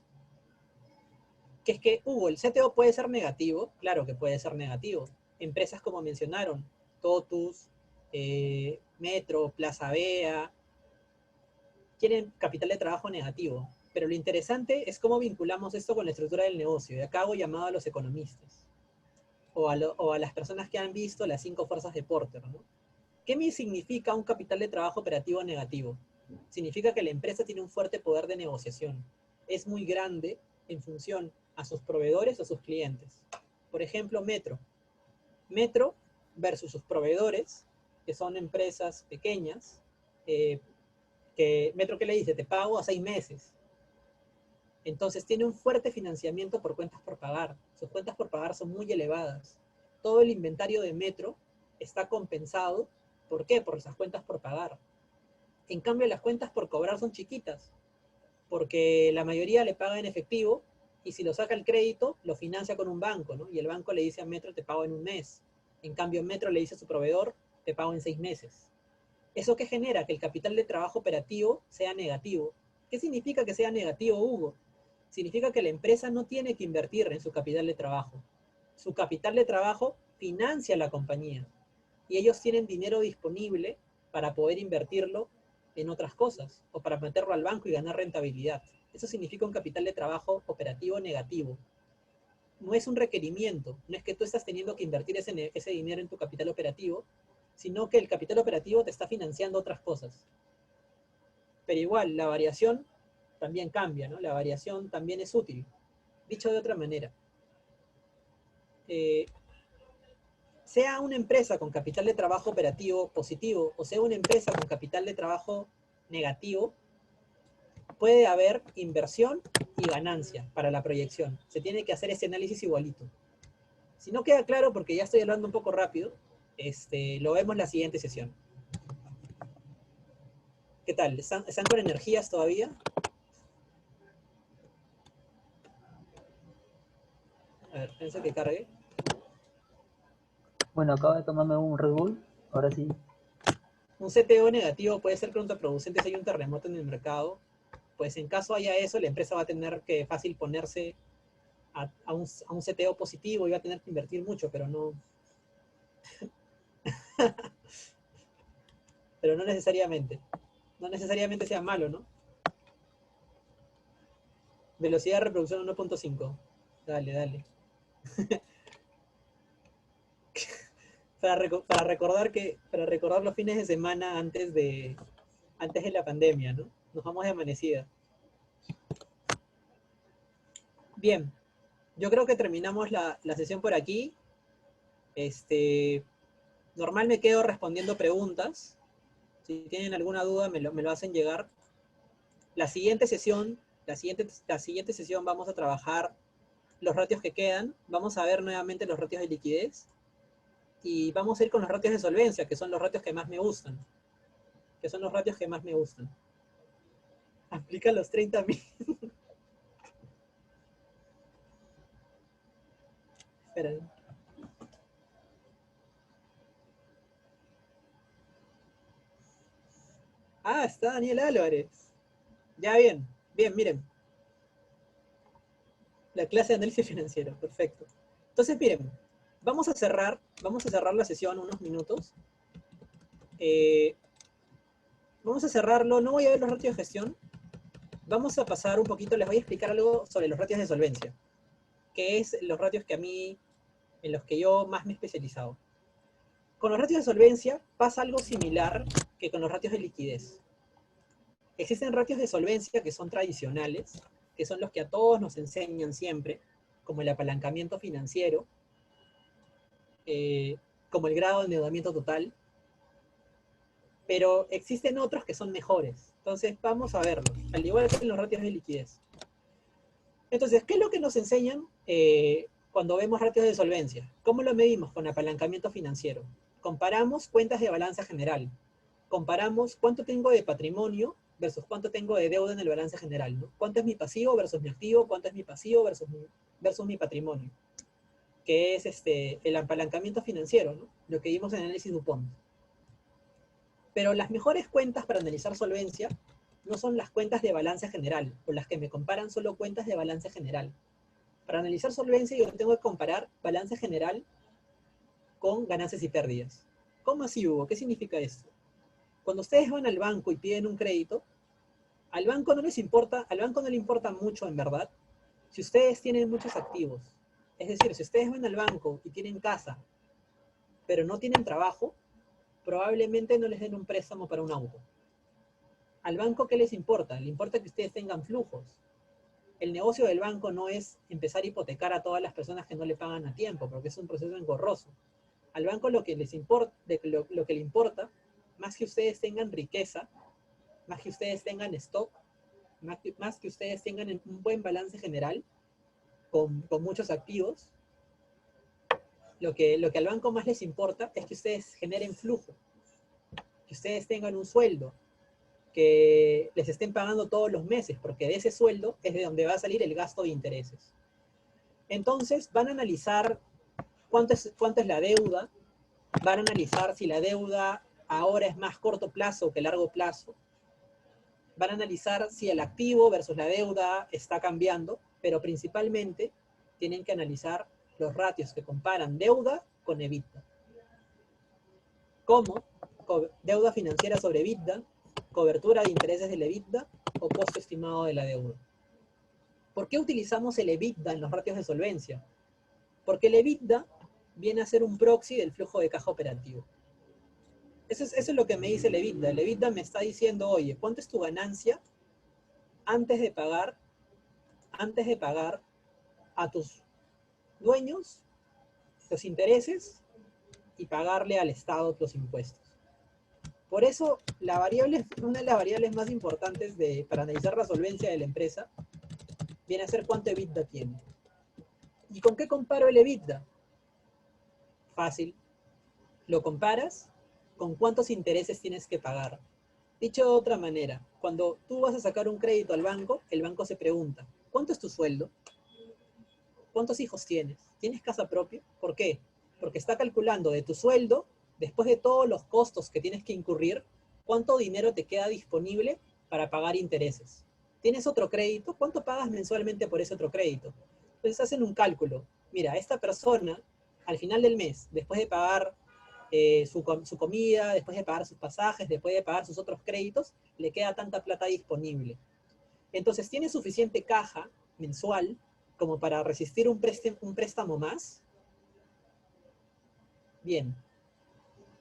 Que es que, Hugo, ¿el CTO puede ser negativo? Claro que puede ser negativo. Empresas como mencionaron, Totus, Metro, Plaza Vea, tienen capital de trabajo negativo. Pero lo interesante es cómo vinculamos esto con la estructura del negocio. Y acá hago llamado a los economistas. O a las personas que han visto las 5 fuerzas de Porter, ¿no? ¿Qué me significa un capital de trabajo operativo negativo? Significa que la empresa tiene un fuerte poder de negociación. Es muy grande en función a sus proveedores o sus clientes. Por ejemplo, Metro. Metro versus sus proveedores, que son empresas pequeñas, que Metro, ¿qué le dice? Te pago a 6 meses. Entonces tiene un fuerte financiamiento por cuentas por pagar. Sus cuentas por pagar son muy elevadas. Todo el inventario de Metro está compensado. ¿Por qué? Por esas cuentas por pagar. En cambio, las cuentas por cobrar son chiquitas, porque la mayoría le paga en efectivo y si lo saca el crédito, lo financia con un banco, ¿no? Y el banco le dice a Metro, te pago en un mes. En cambio, Metro le dice a su proveedor, te pago en 6 meses. ¿Eso qué genera? Que el capital de trabajo operativo sea negativo. ¿Qué significa que sea negativo, Hugo? Significa que la empresa no tiene que invertir en su capital de trabajo. Su capital de trabajo financia la compañía y ellos tienen dinero disponible para poder invertirlo en otras cosas o para meterlo al banco y ganar rentabilidad. Eso significa un capital de trabajo operativo negativo. No es un requerimiento, no es que tú estás teniendo que invertir ese dinero en tu capital operativo, sino que el capital operativo te está financiando otras cosas. Pero igual, la variación también cambia, ¿no? La variación también es útil. Dicho de otra manera, sea una empresa con capital de trabajo operativo positivo o sea una empresa con capital de trabajo negativo, puede haber inversión y ganancia para la proyección. Se tiene que hacer ese análisis igualito. Si no queda claro, porque ya estoy hablando un poco rápido, lo vemos en la siguiente sesión. ¿Qué tal? ¿Están con energías todavía? A ver, pienso que cargue. Bueno, acabo de tomarme un Red Bull, ahora sí. Un CTO negativo puede ser contraproducente si hay un terremoto en el mercado. Pues en caso haya eso, la empresa va a tener que fácil ponerse a un CTO positivo y va a tener que invertir mucho, pero no necesariamente. No necesariamente sea malo, ¿no? Velocidad de reproducción 1.5. Dale, dale. Para recordar los fines de semana antes de la pandemia, ¿no? Nos vamos de amanecida. Bien, yo creo que terminamos la sesión por aquí. Normal me quedo respondiendo preguntas. Si tienen alguna duda, me lo hacen llegar. La siguiente sesión vamos a trabajar los ratios que quedan. Vamos a ver nuevamente los ratios de liquidez. Y vamos a ir con los ratios de solvencia, que son los ratios que más me gustan. Aplica los 30.000. Espera. Ah, está Daniel Álvarez. Ya bien, miren. La clase de análisis financiero, perfecto. Entonces, miren, vamos a cerrar la sesión unos minutos. Vamos a cerrarlo, no voy a ver los ratios de gestión. Vamos a pasar un poquito, les voy a explicar algo sobre los ratios de solvencia, que es los ratios en los que yo más me he especializado. Con los ratios de solvencia pasa algo similar que con los ratios de liquidez. Existen ratios de solvencia que son tradicionales, que son los que a todos nos enseñan siempre, como el apalancamiento financiero, como el grado de endeudamiento total, pero existen otros que son mejores. Entonces vamos a verlos, al igual que en los ratios de liquidez. Entonces, ¿qué es lo que nos enseñan cuando vemos ratios de solvencia? ¿Cómo lo medimos? Con apalancamiento financiero. Comparamos cuentas de balanza general. Comparamos cuánto tengo de patrimonio versus cuánto tengo de deuda en el balance general, ¿no? ¿Cuánto es mi pasivo versus mi activo? ¿Cuánto es mi pasivo versus mi patrimonio? Que es el apalancamiento financiero, ¿no? Lo que vimos en el análisis Dupont. Pero las mejores cuentas para analizar solvencia no son las cuentas de balance general, o las que me comparan solo cuentas de balance general. Para analizar solvencia yo tengo que comparar balance general con ganancias y pérdidas. ¿Cómo así, Hugo? ¿Qué significa esto? Cuando ustedes van al banco y piden un crédito, al banco no le importa mucho en verdad si ustedes tienen muchos activos. Es decir, si ustedes van al banco y tienen casa, pero no tienen trabajo, probablemente no les den un préstamo para un auto. Al banco, ¿qué les importa? Le importa que ustedes tengan flujos. El negocio del banco no es empezar a hipotecar a todas las personas que no le pagan a tiempo, porque es un proceso engorroso. Al banco lo que le importa, más que ustedes tengan riqueza, más que ustedes tengan stock, más que ustedes tengan un buen balance general, con muchos activos, lo que al banco más les importa es que ustedes generen flujo, que ustedes tengan un sueldo, que les estén pagando todos los meses, porque de ese sueldo es de donde va a salir el gasto de intereses. Entonces van a analizar cuánto es la deuda, van a analizar si la deuda ahora es más corto plazo que largo plazo, van a analizar si el activo versus la deuda está cambiando, pero principalmente tienen que analizar los ratios que comparan deuda con EBITDA. ¿Cómo? Deuda financiera sobre EBITDA, cobertura de intereses del EBITDA o costo estimado de la deuda. ¿Por qué utilizamos el EBITDA en los ratios de solvencia? Porque el EBITDA viene a ser un proxy del flujo de caja operativo. Eso es lo que me dice el EBITDA. El EBITDA me está diciendo, oye, ¿cuánto es tu ganancia antes de pagar a tus dueños los intereses y pagarle al Estado los impuestos? Por eso, una de las variables más importantes para analizar la solvencia de la empresa viene a ser cuánto EBITDA tiene. ¿Y con qué comparo el EBITDA? Fácil. Lo comparas con cuántos intereses tienes que pagar. Dicho de otra manera, cuando tú vas a sacar un crédito al banco, el banco se pregunta, ¿cuánto es tu sueldo? ¿Cuántos hijos tienes? ¿Tienes casa propia? ¿Por qué? Porque está calculando de tu sueldo, después de todos los costos que tienes que incurrir, cuánto dinero te queda disponible para pagar intereses. ¿Tienes otro crédito? ¿Cuánto pagas mensualmente por ese otro crédito? Entonces hacen un cálculo. Mira, esta persona, al final del mes, después de pagar su comida, después de pagar sus pasajes, después de pagar sus otros créditos, le queda tanta plata disponible. Entonces, ¿tiene suficiente caja mensual como para resistir un préstamo más? Bien.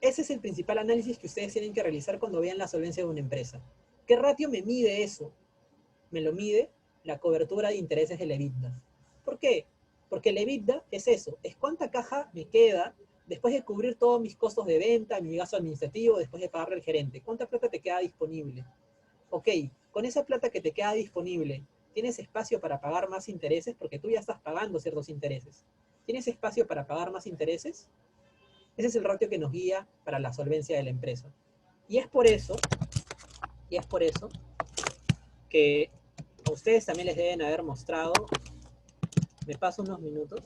Ese es el principal análisis que ustedes tienen que realizar cuando vean la solvencia de una empresa. ¿Qué ratio me mide eso? Me lo mide la cobertura de intereses del EBITDA. ¿Por qué? Porque el EBITDA es eso, es cuánta caja me queda después de cubrir todos mis costos de venta, mi gasto administrativo, después de pagarle al gerente. ¿Cuánta plata te queda disponible? Ok, con esa plata que te queda disponible, ¿tienes espacio para pagar más intereses? Porque tú ya estás pagando ciertos intereses. ¿Tienes espacio para pagar más intereses? Ese es el ratio que nos guía para la solvencia de la empresa. Y es por eso que a ustedes también les deben haber mostrado, me paso unos minutos,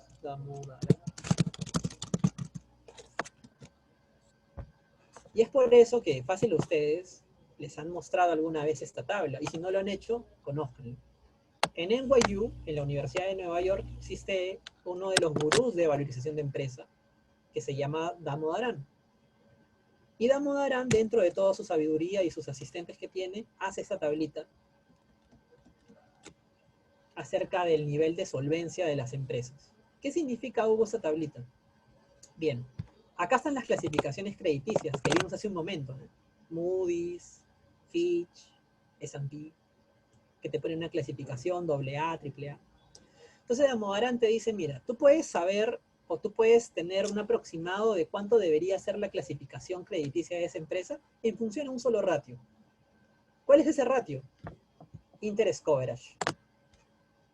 y es por eso que fácil a ustedes les han mostrado alguna vez esta tabla, y si no lo han hecho, conózcanlo. En NYU, en la Universidad de Nueva York, existe uno de los gurús de valorización de empresa, que se llama Damodaran. Y Damodaran, dentro de toda su sabiduría y sus asistentes que tiene, hace esta tablita acerca del nivel de solvencia de las empresas. ¿Qué significa, Hugo, esta tablita? Bien, acá están las clasificaciones crediticias que vimos hace un momento, ¿no? Moody's, Fitch, S&P, que te ponen una clasificación AA, AAA. Entonces Damodaran te dice, mira, tú puedes saber o tú puedes tener un aproximado de cuánto debería ser la clasificación crediticia de esa empresa en función a un solo ratio. ¿Cuál es ese ratio? Interest coverage.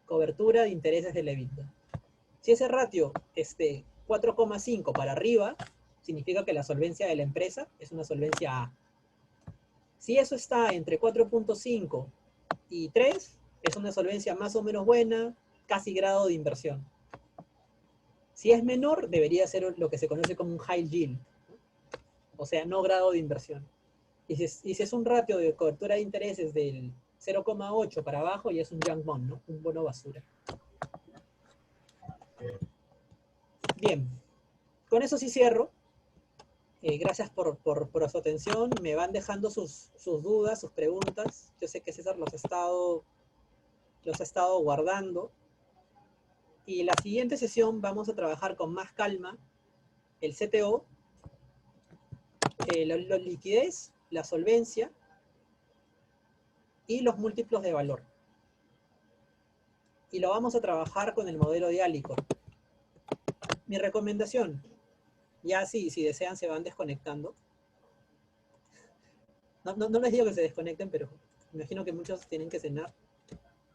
Cobertura de intereses del EBITDA. Si ese ratio es de 4,5 para arriba, significa que la solvencia de la empresa es una solvencia A. Si eso está entre 4,5 y 3, es una solvencia más o menos buena, casi grado de inversión. Si es menor, debería ser lo que se conoce como un high yield, ¿no? O sea, no grado de inversión. Y si es un ratio de cobertura de intereses del 0,8 para abajo, ya es un junk bond, ¿no? Un bono basura. Bien, con eso sí cierro. Gracias por su atención. Me van dejando sus dudas, sus preguntas. Yo sé que César los ha estado guardando. Y la siguiente sesión vamos a trabajar con más calma el CTO, la liquidez, la solvencia y los múltiplos de valor. Y lo vamos a trabajar con el modelo de Alicor. Mi recomendación, ya si desean se van desconectando. No les digo que se desconecten, pero imagino que muchos tienen que cenar.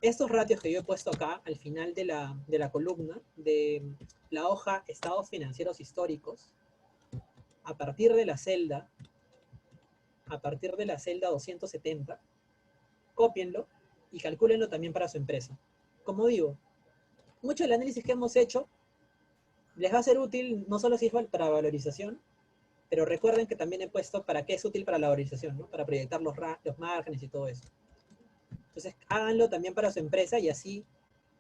Estos ratios que yo he puesto acá, al final de la columna, de la hoja estados financieros históricos, a partir de la celda 270, cópienlo y calcúlenlo también para su empresa. Como digo, mucho del análisis que hemos hecho les va a ser útil, no solo si es para valorización, pero recuerden que también he puesto para qué es útil para la valorización, ¿no? Para proyectar los márgenes y todo eso. Entonces, háganlo también para su empresa y así,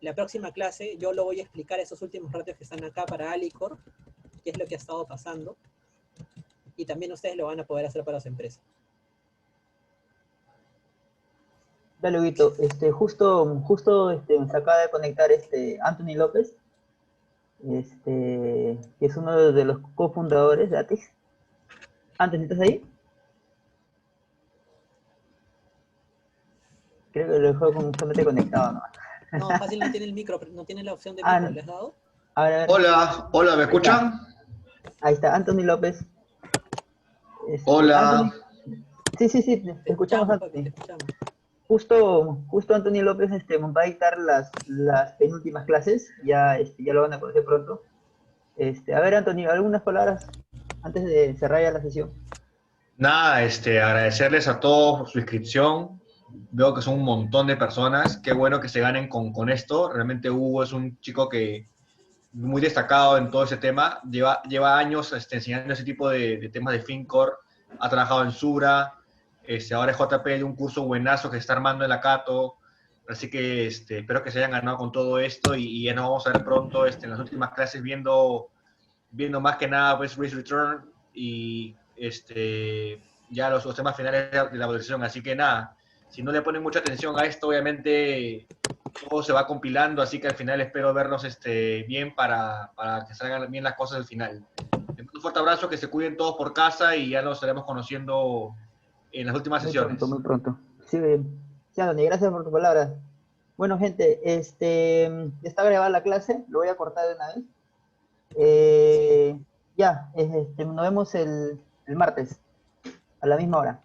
la próxima clase, yo lo voy a explicar esos últimos ratios que están acá para Alicor, qué es lo que ha estado pasando, y también ustedes lo van a poder hacer para su empresa. Dale, Huguito, justo me se acaba de conectar Anthony López, que es uno de los cofundadores de ATIX. Anthony, ¿estás ahí? Creo que lo dejó justamente conectado, ¿no? No, fácil, no tiene el micro, no tiene la opción de micro, ¿le has dado? A ver. Hola, ¿me escuchan? Ahí está, Anthony López. Hola. Anthony. Sí, te escuchamos, papi, Anthony. te escuchamos. Justo Anthony López va a dictar las penúltimas clases, ya lo van a conocer pronto. A ver, Anthony, algunas palabras antes de cerrar ya la sesión. Nada, agradecerles a todos por su inscripción. Veo que son un montón de personas. Qué bueno que se ganen con esto. Realmente Hugo es un chico que muy destacado en todo ese tema. Lleva años enseñando ese tipo de temas de FinCore. Ha trabajado en Sura. Ahora es JP de un curso buenazo que se está armando en la Cato. Así que espero que se hayan ganado con todo esto y ya nos vamos a ver pronto en las últimas clases viendo más que nada pues Race Return y ya los temas finales de la evaluación. Así que nada, si no le ponen mucha atención a esto, obviamente todo se va compilando, así que al final espero verlos bien para que salgan bien las cosas al final. Les mando un fuerte abrazo, que se cuiden todos por casa y ya nos estaremos conociendo en las últimas Muy sesiones. pronto, muy pronto. Sí, sí, Anthony, gracias por tu palabra. Bueno, gente, ya está grabada la clase, lo voy a cortar de una vez. Ya, nos vemos el martes, a la misma hora.